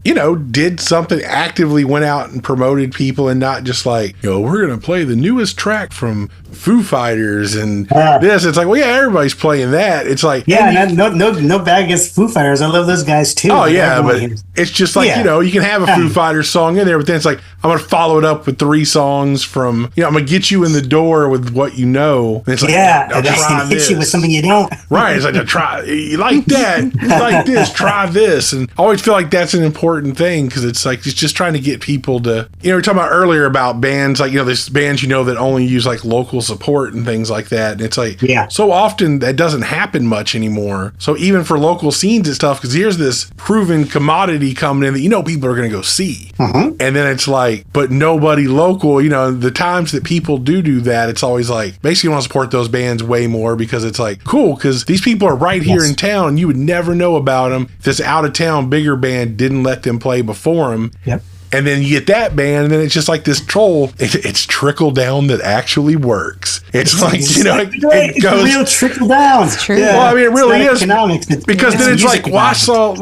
did something, actively went out and promoted people, and not just like, we're going to play the newest track from Foo Fighters and this. It's like, well, yeah, everybody's playing that. It's like, no bad against Foo Fighters. I love those guys too. Oh yeah, but it's just like you can have a Foo Fighters song in there, but then it's like I'm going to follow it up with 3 songs from, I'm going to get you in the door with what you know. And it's like, and then hit you with something you don't. Right. It's like, try. You like that? You like this? Try this. And I always feel like that's an important thing, because it's like it's just trying to get people to. We were talking about earlier about bands like there's bands that only use like local support and things like that. And it's like so often that doesn't happen much anymore. So even for local scenes, it's tough because here's this proven commodity coming in that people are going to go see, and then it's like, but nobody local. The times that people do that, it's always like basically want to support those bands way more, because it's like cool because these people are right here in town. You would never know about them if this out of town bigger band didn't let them play before them. Yep. And then you get that band, and then it's just like this troll. It's trickle down that actually works. It's like, it goes. Real trickle down. It's true. Yeah. Well, I mean, it really is. Economics. Because then it's like, I saw,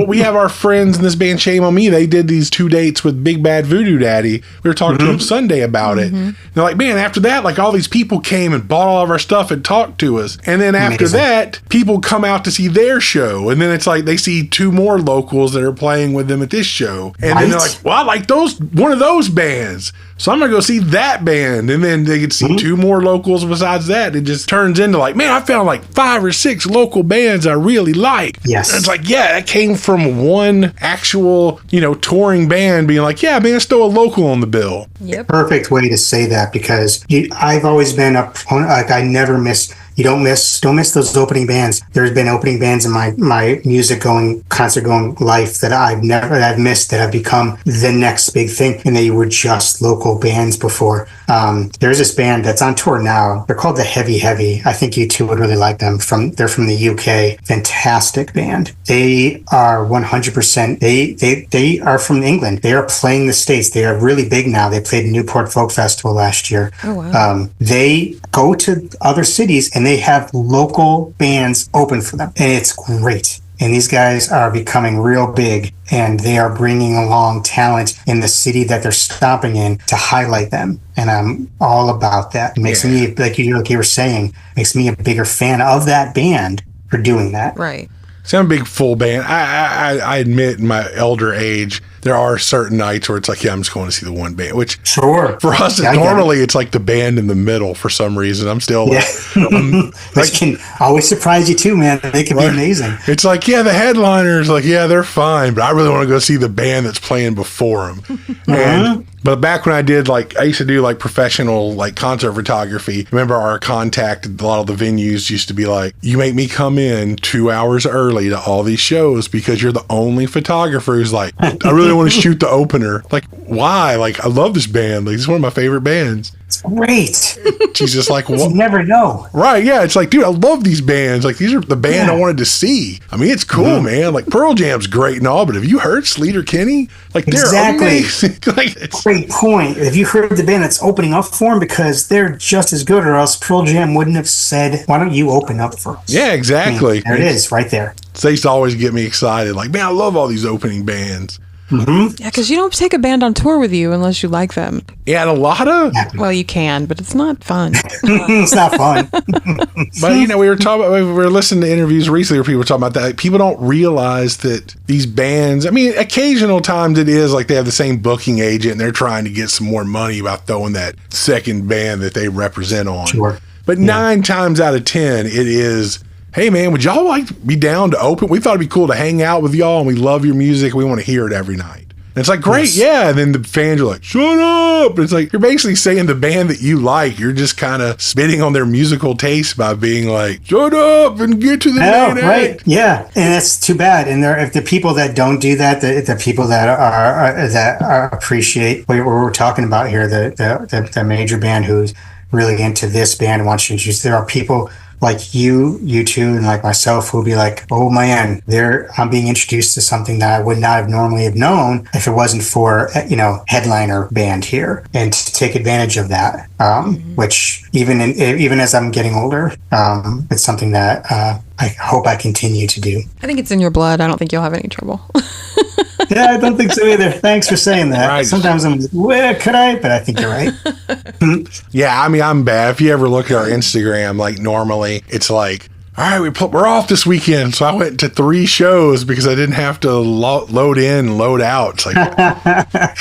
we have our friends in this band, Shame on Me. They did these 2 dates with Big Bad Voodoo Daddy. We were talking to them Sunday about it. And they're like, man, after that, like all these people came and bought all of our stuff and talked to us. And then after that, people come out to see their show. And then it's like they see 2 more locals that are playing with them at this show. And then they're like, well, I like one of those bands, so I'm gonna go see that band. And then they could see 2 more locals besides that. It just turns into like, man, I found like 5 or 6 local bands I really like. Yes. And it's like, yeah, that came from one actual, touring band being like, yeah, man, let's throw a local on the bill. Yep. Perfect way to say that, because I've always been a proponent, like I never miss. Don't miss those opening bands. There's been opening bands in my concert going life that I've missed, that have become the next big thing, and they were just local bands before. There's this band that's on tour now. They're called the Heavy Heavy. I think you two would really like them. They're from the UK. Fantastic band. They are 100%. They are from England. They are playing the States. They are really big now. They played Newport Folk Festival last year. Oh wow. They go to other cities and they have local bands open for them, and it's great. And these guys are becoming real big, and they are bringing along talent in the city that they're stopping in to highlight them. And I'm all about that. It makes me, like you were saying, makes me a bigger fan of that band for doing that. Right. See, I'm a big full band. I admit, in my elder age, there are certain nights where it's like, I'm just going to see the one band, which sure for us, normally it's like the band in the middle for some reason. I'm still which can always surprise you too, man. They can be amazing. It's like, the headliners, like, they're fine, but I really want to go see the band that's playing before them. But back when I used to do professional concert photography, remember our contact at a lot of the venues used to be like, you make me come in 2 hours early to all these shows because you're the only photographer who's like, I really want to shoot the opener. Like, why? Like, I love this band. Like, it's one of my favorite bands. It's great. She's just like, You what? never know. Right, yeah. It's like, dude, I love these bands. Like, these are the band I wanted to see. I mean, it's cool, man. Like, Pearl Jam's great and all, but have you heard Sleater Kinney? Like, they're amazing. Like, great point. Have you heard the band that's opening up for them? Because they're just as good, or else Pearl Jam wouldn't have said, why don't you open up for us? yeah, exactly. I mean, there it is, right there. So they used to always get me excited. Like, man, I love all these opening bands. Yeah, because you don't take a band on tour with you unless you like them. Yeah, and a lot of... Well, you can, but it's not fun. It's not fun. But, you know, we were listening to interviews recently where people were talking about that. Like, people don't realize that these bands, I mean, occasional times it is like they have the same booking agent and they're trying to get some more money about throwing that second band that they represent on. Sure. But 9 times out of 10, it is... Hey man, would y'all like be down to open? We thought it'd be cool to hang out with y'all, and we love your music. We want to hear it every night. And it's like, great, yeah. And then the fans are like, shut up. And it's like, you're basically saying the band that you like, you're just kind of spitting on their musical taste by being like, shut up and get to the main act. Right. Yeah. And that's too bad. And if the people that don't do that, the people that are appreciate what we're talking about here, the major band who's really into this band and wants to introduce, there are people like you two, and like myself, who'll be like, oh man, I'm being introduced to something that I would not have normally have known if it wasn't for, headliner band here, and to take advantage of that. Which even as I'm getting older, it's something that I hope I continue to do. I think it's in your blood. I don't think you'll have any trouble. Yeah, I don't think so either. Thanks for saying that. Right. Sometimes I'm like, well, could I? But I think you're right. Yeah, I mean, I'm bad. If you ever look at our Instagram, like normally it's like, all right, we're off this weekend. So I went to 3 shows because I didn't have to load in and load out. It's like,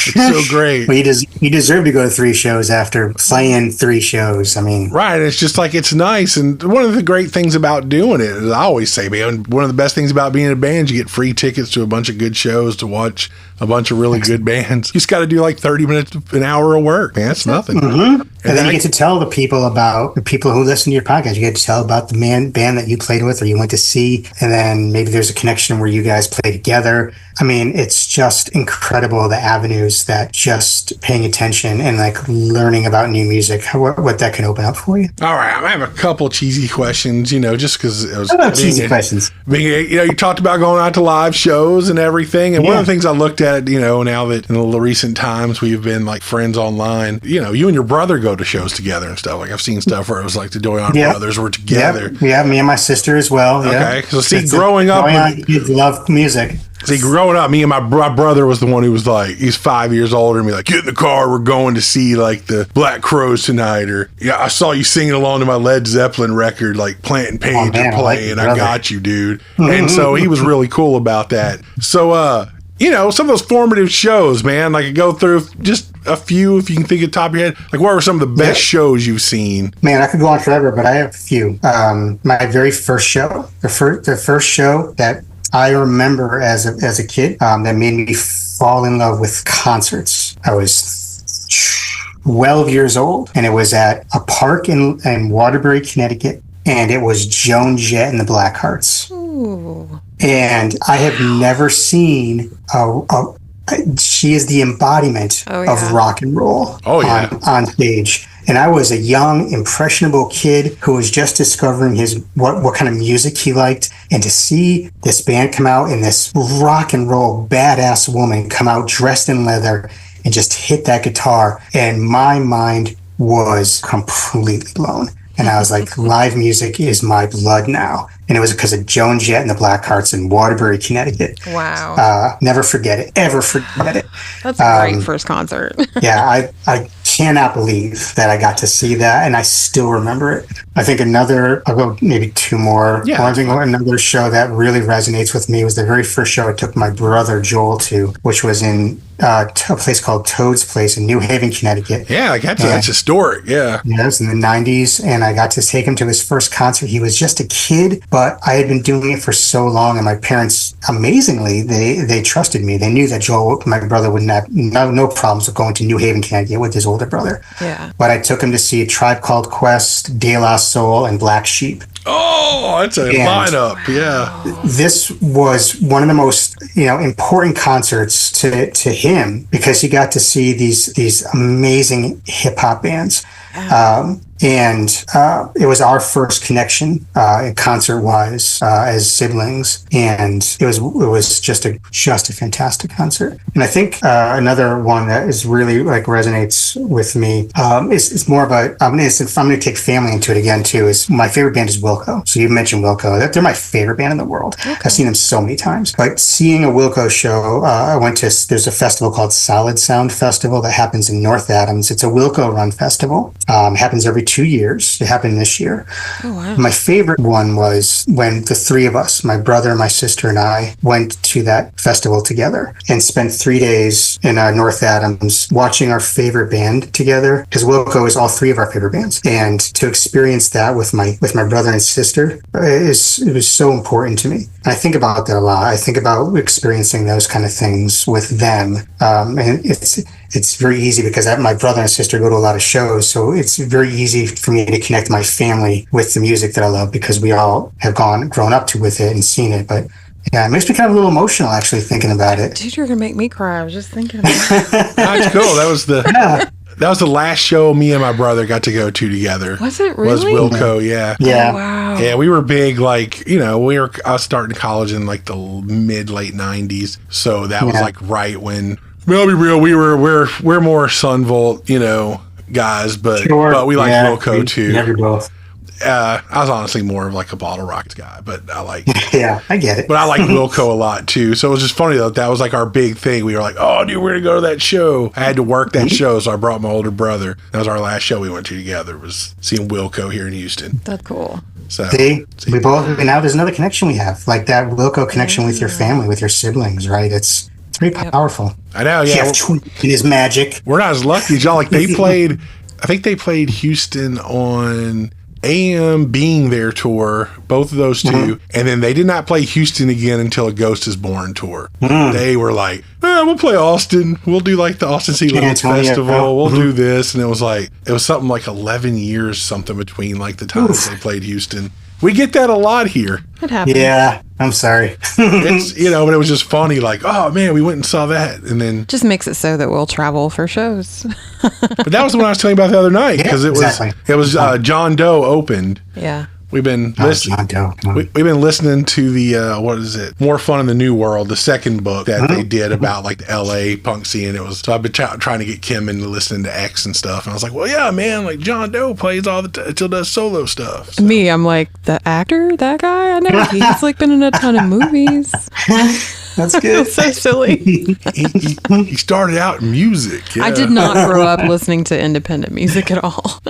it's so great. Well, you deserve to go to 3 shows after playing 3 shows. I mean, right. It's just like, it's nice. And one of the great things about doing it is, I always say, man, one of the best things about being in a band, you get free tickets to a bunch of good shows to watch a bunch of really good bands. You just got to do like 30 minutes, an hour of work, man. That's nothing. Mm-hmm. And then you get to tell the people who listen to your podcast. You get to tell about the band that you played with or you went to see. And then maybe there's a connection where you guys play together. I mean, it's just incredible, the avenues that just paying attention and like learning about new music, what that can open up for you. All right. I have a couple cheesy questions, just because it was cheesy questions. You talked about going out to live shows and everything. And one of the things I looked at, now that in the recent times we've been like friends online, you and your brother go to shows together and stuff. Like I've seen stuff where it was like the Doyon brothers were together. Yeah, me and my sister as well. Okay. So see, growing up, kids love music. See, growing up, me and my brother was the one who was like, he's 5 years older and be like, get in the car, we're going to see like the Black Crowes tonight, or I saw you singing along to my Led Zeppelin record, like Plant and Page are playing, I got you, dude. Mm-hmm. And so he was really cool about that. So, some of those formative shows, man, like I go through just a few, if you can think at the top of your head, like what were some of the best shows you've seen? Man, I could go on forever, but I have a few. My very first show, the first show that I remember as a kid, that made me fall in love with concerts. I was 12 years old, and it was at a park in Waterbury, Connecticut, and it was Joan Jett and the Blackhearts. Ooh. And I have never seen she is the embodiment of rock and roll on stage. And I was a young, impressionable kid who was just discovering what kind of music he liked. And to see this band come out and this rock and roll badass woman come out dressed in leather and just hit that guitar, and my mind was completely blown. And I was like, live music is my blood now. And it was because of Joan Jett and the Blackhearts in Waterbury, Connecticut. Wow. Never forget it. Ever forget it. That's a great first concert. Yeah, I cannot believe that I got to see that, and I still remember it. I think I'll go maybe 2 more. Yeah. One thing, another show that really resonates with me was the very first show I took my brother Joel to, which was in a place called Toad's Place in New Haven, Connecticut. Yeah, that's historic. Yeah. Yeah, it was in the 90s, and I got to take him to his first concert. He was just a kid, but I had been doing it for so long, and my parents, amazingly, they trusted me. They knew that Joel, my brother, would have no problems with going to New Haven, Connecticut with his older brother. Yeah. But I took him to see Tribe Called Quest, De La Soul, and Black Sheep. Oh, that's a lineup. Yeah. This was one of the most, important concerts to him, because he got to see these amazing hip hop bands. And it was our first connection concert-wise as siblings, and it was just a fantastic concert. And I think another one that is really like resonates with me is more of a. I'm going to take family into it again too. Is my favorite band is Wilco. So you mentioned Wilco. They're my favorite band in the world. Okay. I've seen them so many times. But seeing a Wilco show, I went to. There's a festival called Solid Sound Festival that happens in North Adams. It's a Wilco run festival. Happens every 2 years. It happened this year. Oh, wow. My favorite one was when the three of us, my brother, my sister, and I, went to that festival together and spent 3 days in North Adams watching our favorite band together, because Wilco is all three of our favorite bands. And to experience that with my brother and sister, it was so important to me. And I think about that a lot. I think about experiencing those kind of things with them. And it's very easy because my brother and sister go to a lot of shows. So it's very easy for me to connect my family with the music that I love because we all have grown up with it and seen it. But yeah, it makes me kind of a little emotional actually thinking about it. Dude, you're going to make me cry. I was just thinking about it. That's cool. That was the last show me and my brother got to go to together. Was it really? Was Wilco, yeah. Yeah. Oh, wow. Yeah, we were big, like, I was starting college in like the late 90s. So that was like right when, well, I'll be real, we're more Sunvolt, guys, but we like Wilco too. Never both. I was honestly more of like a Bottle Rockets guy, but I like. Yeah, I get it. But I like Wilco a lot too. So it was just funny though. That was like our big thing. We were like, oh, dude, we're gonna go to that show. I had to work that show, so I brought my older brother. That was our last show we went to together. Was seeing Wilco here in Houston. That's cool. So we both. And now there's another connection we have, like that Wilco connection with your family, with your siblings, right? It's very powerful. I know. Yeah, Jeff Tweed and his magic. We're not as lucky as y'all. Like they played. I think they played Houston on AM Being There tour, both of those two, and then they did not play Houston again until A Ghost Is Born tour. They were like, we'll play Austin. We'll do like the Austin Sea Limits Festival. We'll do this. And it was something like 11 years something between like the times they played Houston. We get that a lot here. It happens. Yeah, I'm sorry. It's, but it was just funny. Like, oh man, we went and saw that. And then just makes it so that we'll travel for shows. But that was the one I was telling you about the other night. Because it was John Doe opened. Yeah. We've been listening. We've been listening to the More Fun in the New World, the second book that they did about like the LA punk scene. So I've been trying to get Kim into listening to X and stuff. And I was like, well, yeah, man, like John Doe plays all the still does solo stuff. So. Me, I'm like, the actor, that guy, I know he's like been in a ton of movies. That's good. So silly. He started out in music. Yeah. I did not grow up listening to independent music at all.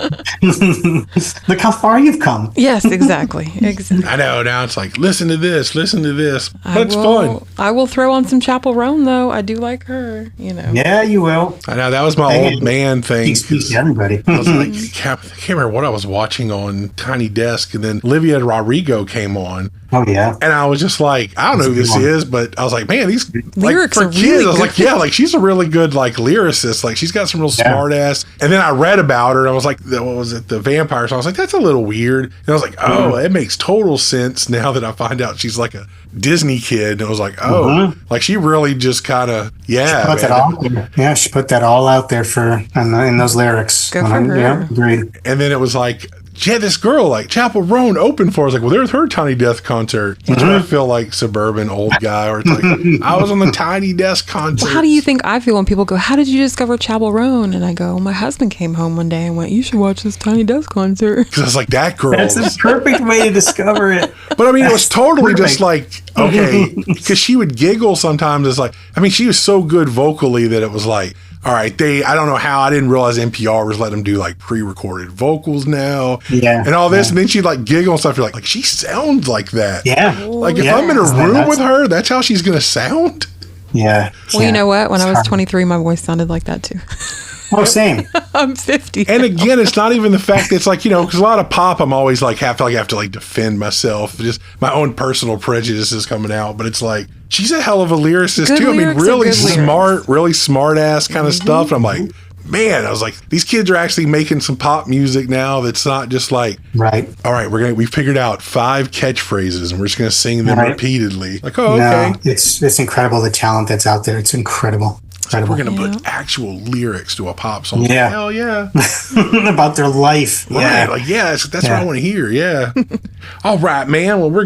Look how far you've come. Yes, exactly. I know. Now it's like, listen to this. But it's fun. I will throw on some Chapel Roan, though. I do like her, Yeah, you will. I know. That was my old man thing. Speaks to everybody. I was like, I can't remember what I was watching on Tiny Desk, and then Olivia Rodrigo came on. Oh, yeah. And I was just like, I don't know who this is, but I was like, man, these lyrics for are kids. really I was like, yeah, like she's a really good like lyricist. Like she's got some real smart ass. And then I read about her and I was like, what was it? The vampire. So I was like, that's a little weird. And I was like, oh, it makes total sense now that I find out she's like a Disney kid. And I was like, oh, like she really just kind of, she put that all there. Yeah, she put that all out there in those lyrics. Good for her. Yeah, agreed. And then it was like, she had this girl like Chapel Roan open for. I was like, well, there's her Tiny Desk concert. That's where I feel like suburban old guy, or it's like I was on the Tiny Desk concert. Well, how do you think I feel when people go, how did you discover Chapel Roan? And I go, my husband came home one day and went, you should watch this Tiny Desk concert. Because I was like, that girl. That's the perfect way to discover it. But I mean, it was totally just like, okay, because she would giggle sometimes. It's like, I mean, she was so good vocally that it was like, all right, I don't know how, I didn't realize NPR was letting them do like pre-recorded vocals now. Yeah. And all this. And then she'd like giggle and stuff. You're like she sounds like that. Yeah. Like if I'm in a room with her, that's how she's going to sound. Yeah. Well, you know what? When I was 23, my voice sounded like that too. Oh, same. I'm 50. And again, it's not even the fact that it's like, because a lot of pop, I'm always like, have to like defend myself. Just my own personal prejudices coming out. But it's like, she's a hell of a lyricist Good too. I mean, really smart, lyrics. Really smart ass kind of stuff. And I'm like, man, I was like, these kids are actually making some pop music now that's not just like, right. All right, we figured out 5 catchphrases and we're just going to sing them repeatedly. Like, oh, okay. No, it's incredible the talent that's out there. It's incredible. incredible. We're going to put actual lyrics to a pop song. Yeah. Hell yeah. About their life. Right. Yeah. Like, that's what I want to hear. Yeah. All right, man. Well, we're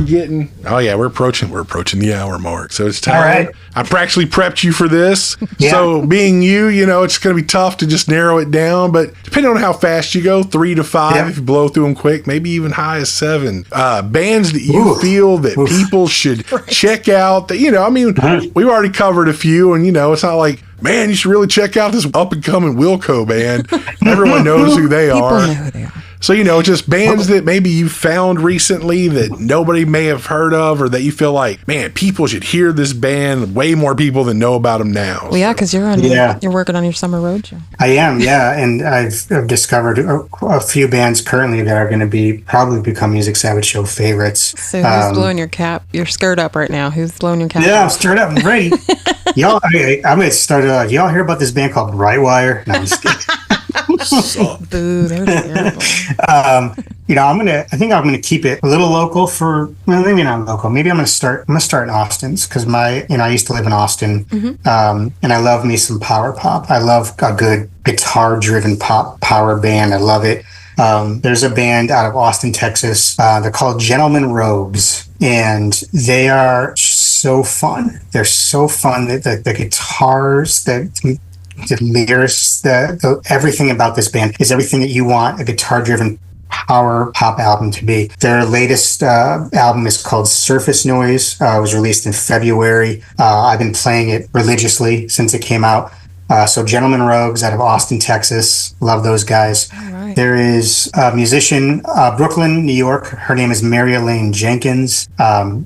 approaching the hour mark. So it's time. All right. I actually prepped you for this. Yeah. So being it's going to be tough to just narrow it down, but depending on how fast you go, 3 to 5, if you blow through them quick, maybe even high as 7. Bands that you feel that people should check out that, we've already covered a few, and it's not like, man, you should really check out this up and coming Wilco band. Everyone knows who they are. People know who they are. So, just bands that maybe you found recently that nobody may have heard of, or that you feel like, man, people should hear this band, way more people than know about them now. Well, because you're working on your summer road show. I am, and I've discovered a few bands currently that are going to probably become Music Savage Show favorites. So who's blowing your cap? You're stirred up right now. Who's blowing your cap? Yeah, I'm stirred up and ready. Y'all, I'm going to start it. Y'all hear about this band called Brightwire? No, I'm just kidding. Boo, they're terrible. I think I'm gonna keep it a little local maybe not local. Maybe I'm gonna start in Austin's, because I used to live in Austin, and I love me some power pop. I love a good guitar driven pop power band. I love it. There's a band out of Austin, Texas. They're called Gentlemen Rogues, and they are so fun. They're so fun. The guitars, the lyrics, everything about this band is everything that you want a guitar-driven power pop album to be. Their latest album is called Surface Noise. It was released in February. I've been playing it religiously since it came out. So Gentlemen Rogues out of Austin, Texas. Love those guys. All right. There is a musician, Brooklyn, New York. Her name is Mary Elaine Jenkins.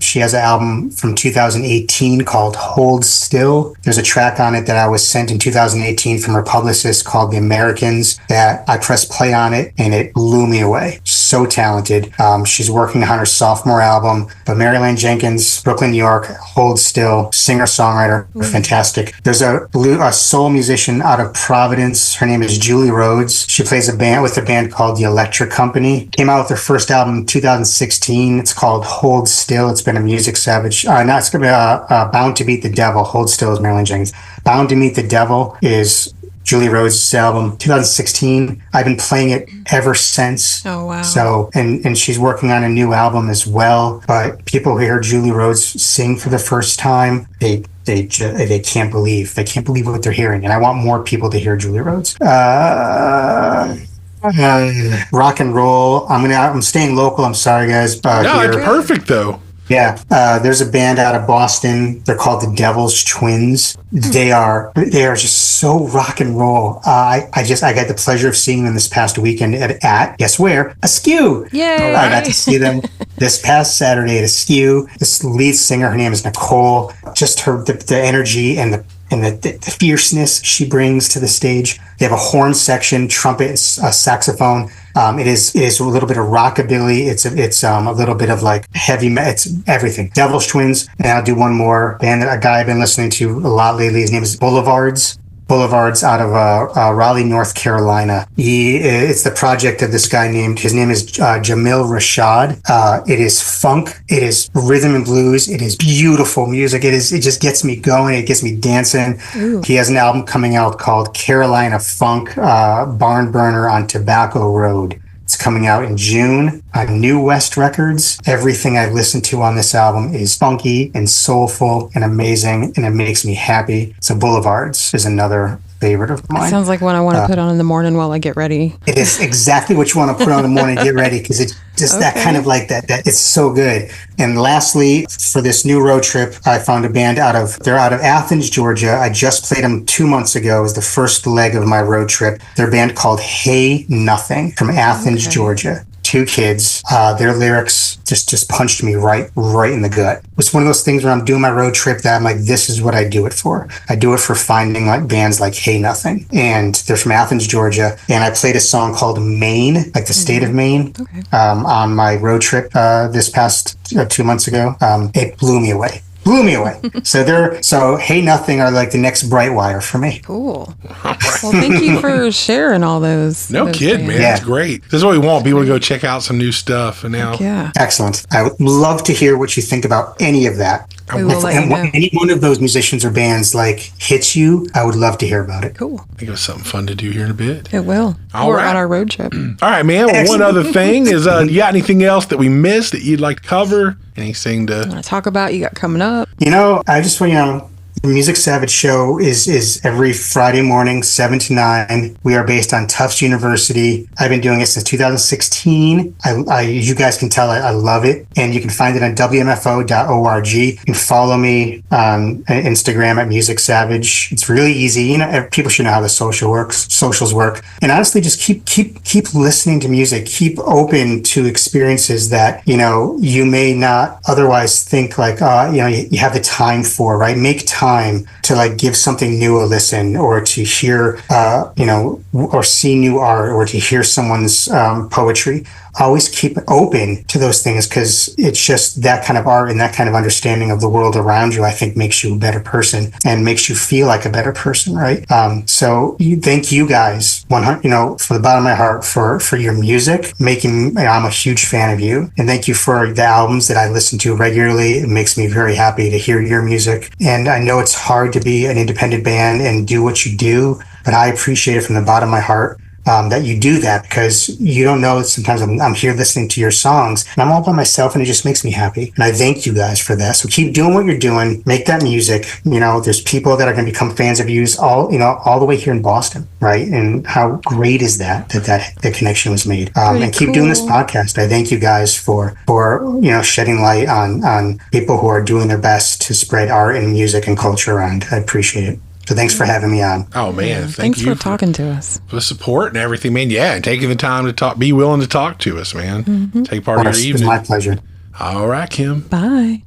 She has an album from 2018 called Hold Still. There's a track on it that I was sent in 2018 from her publicist called The Americans that I pressed play on it, and it blew me away. So talented. She's working on her sophomore album. But Mary Elaine Jenkins, Brooklyn, New York, Hold Still, singer-songwriter, fantastic. There's a soul musician out of Providence. Her name is Julie Rhodes. She plays with a band called The Electric Company. Came out with their first album in 2016. It's called Hold Still. It's been a Music Savage. It's going to be Bound to Beat the Devil. Hold Still is Marilyn Jenkins. Bound to Meet the Devil is Julie Rhodes' album, 2016. I've been playing it ever since. Oh, wow. So, and she's working on a new album as well. But people who hear Julie Rhodes sing for the first time, they can't believe what they're hearing. And I want more people to hear Julie Rhodes. Rock and roll. I'm staying local. I'm sorry, guys. No, it's perfect though. Yeah, there's a band out of Boston. They're called the Devil's Twins. They are just so rock and roll. I got the pleasure of seeing them this past weekend at guess where? Askew. Yay! I got to see them this past Saturday at Askew. This lead singer, her name is Nicole. Just the energy and the fierceness she brings to the stage. They have a horn section, trumpet, a saxophone. It is a little bit of rockabilly. It's a little bit of like heavy metal. It's everything. Devil's Twins. And I'll do one more band that a guy I've been listening to a lot lately. His name is Boulevards out of Raleigh, North Carolina. It's the project of this guy his name is Jamil Rashad. It is funk. It is rhythm and blues. It is beautiful music. It just gets me going. It gets me dancing. Ooh. He has an album coming out called Carolina Funk, Barn Burner on Tobacco Road. It's coming out in June on New West Records. Everything I've listened to on this album is funky and soulful and amazing, and it makes me happy. So Boulevards is another favorite of mine. It sounds like one I want to put on in the morning while I get ready. It is exactly what you want to put on in the morning and get ready, because it's just that kind of like that it's so good. And lastly, for this new road trip, I found a band they're out of Athens, Georgia. I just played them 2 months ago. It was the first leg of my road trip. They're a band called Hey Nothing from Athens, Georgia. 2 kids. Their lyrics just punched me right in the gut. It's one of those things where I'm doing my road trip that I'm like, this is what I do it for. I do it for finding like bands like Hey Nothing. And they're from Athens, Georgia. And I played a song called Maine, like the state of Maine, on my road trip this past 2 months ago. It blew me away. So Hey Nothing are like the next Brightwire for me. Cool. Well, thank you for sharing all those. No kid, man. It's great. This is what we want. People to go check out some new stuff. And now, Excellent. I would love to hear what you think about any of that. We will let you And know. any one of those musicians or bands like hits you, I would love to hear about it. Cool. I think it was something fun to do here in a bit. It will. All We're right. on our road trip. All right, man. Well, one other thing is, you got anything else that we missed that you'd like to cover? Anything to... Want to talk about you got coming up? I just want the Music Savage show is every Friday morning, 7 to 9. We are based on Tufts University. I've been doing it since 2016. You guys can tell I love it. And you can find it on WMFO.org. You can follow me on Instagram at Music Savage. It's really easy. People should know how the socials work. And honestly, just keep listening to music. Keep open to experiences that, you may not otherwise think like, you have the time for, right? Make time to like give something new a listen, or to hear, or see new art, or to hear someone's poetry. Always keep open to those things, because it's just that kind of art and that kind of understanding of the world around you, I think, makes you a better person and makes you feel like a better person, right? So thank you guys, from the bottom of my heart for your music. I'm a huge fan of you, and thank you for the albums that I listen to regularly. It makes me very happy to hear your music. And I know it's hard to be an independent band and do what you do, but I appreciate it from the bottom of my heart. That you do that, because you don't know, sometimes I'm here listening to your songs and I'm all by myself, and it just makes me happy. And I thank you guys for that. So keep doing what you're doing. Make that music. There's people that are going to become fans of yours all the way here in Boston, right? And how great is that connection was made. And keep doing this podcast. I thank you guys for shedding light on people who are doing their best to spread art and music and culture around. I appreciate it. So thanks for having me on. Oh, man. Thanks for talking to us. For the support and everything, man. Yeah, and taking the time to talk. Be willing to talk to us, man. Mm-hmm. Take part of your evening. It's my pleasure. All right, Kim. Bye.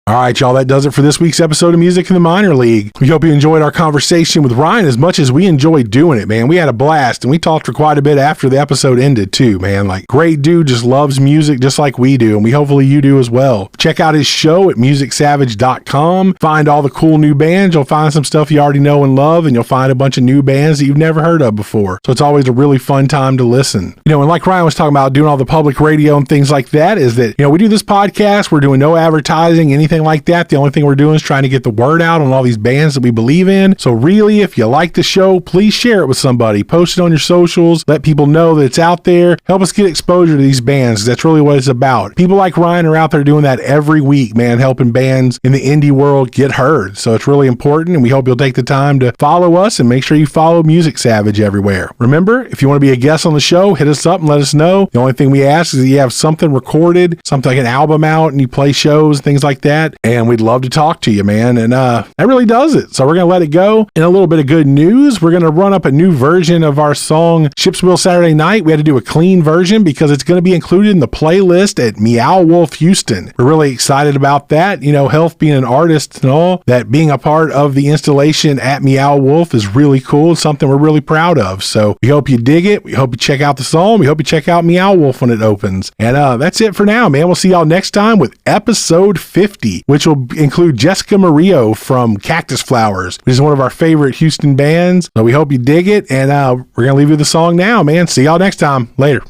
All right, y'all, that does it for this week's episode of Music in the Minor League. We hope you enjoyed our conversation with Ryan as much as we enjoyed doing it, man. We had a blast, and we talked for quite a bit after the episode ended, too, man. Like, great dude, just loves music just like we do, and hopefully you do as well. Check out his show at musicsavage.com. Find all the cool new bands. You'll find some stuff you already know and love, and you'll find a bunch of new bands that you've never heard of before. So it's always a really fun time to listen. And like Ryan was talking about, doing all the public radio and things like that, is that, we do this podcast. We're doing no advertising, anything like that. The only thing we're doing is trying to get the word out on all these bands that we believe in. So really, if you like the show, please share it with somebody. Post it on your socials. Let people know that it's out there. Help us get exposure to these bands. That's really what it's about. People like Ryan are out there doing that every week, man, helping bands in the indie world get heard. So it's really important, and we hope you'll take the time to follow us and make sure you follow Music Savage everywhere. Remember, if you want to be a guest on the show, hit us up and let us know. The only thing we ask is that you have something recorded, something like an album out, and you play shows, things like that. And we'd love to talk to you, man. And that really does it. So we're going to let it go. In a little bit of good news, we're going to run up a new version of our song Ship's Wheel Saturday Night. We had to do a clean version because it's going to be included in the playlist at Meow Wolf Houston. We're really excited about that. Health being an artist and all, that being a part of the installation at Meow Wolf is really cool. It's something we're really proud of. So we hope you dig it. We hope you check out the song. We hope you check out Meow Wolf when it opens. And that's it for now, man. We'll see y'all next time with episode 50, which will include Jessica Murillo from Cactus Flowers, which is one of our favorite Houston bands. So we hope you dig it. And we're going to leave you with the song now, man. See y'all next time. Later.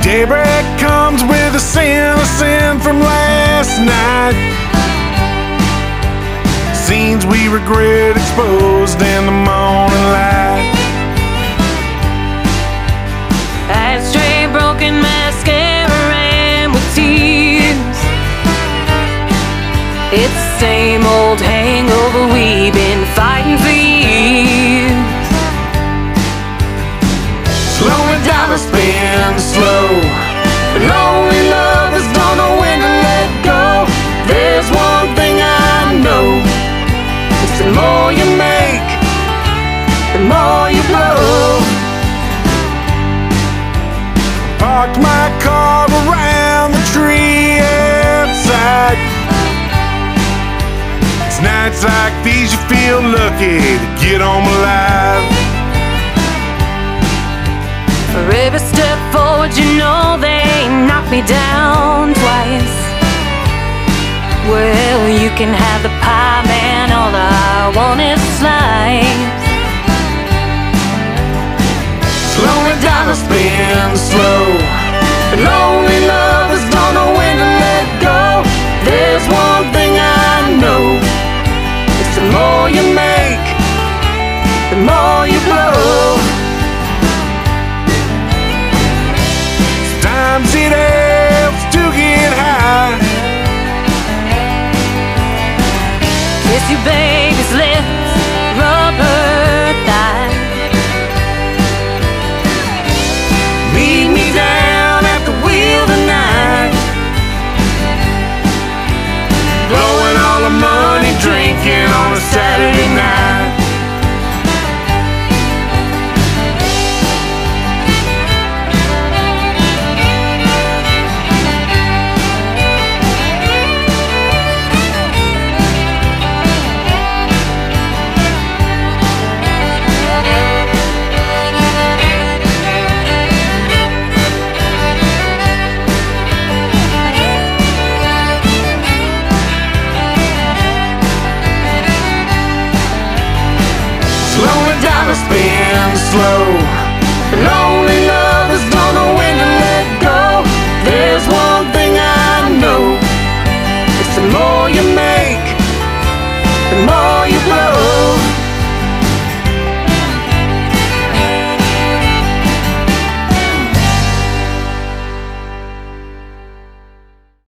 Daybreak comes with a sin from last night. Scenes we regret exposed in the morning light. Ashtray, broken mascara, and with tears. It's the same old hangover we've been fighting for years. Slowing down to spin slow. Lonely lovers don't know when to let go. There's one thing I know. It's the more you make, the more you blow. Parked my car around the tree outside. It's 9 nights like these you feel lucky to get home alive. For every step forward, you know they knock me down twice. Well, you can have the pie, man, all I want is slice. Lonely dollars spin slow, but lonely lovers don't know when to let go. There's one thing I know, it's the more you make, the more you blow. Sometimes it helps to get high. Kiss your baby's lips, rub her thigh. Meet me down at the wheel tonight. Blowing all the money, drinking on a Saturday night.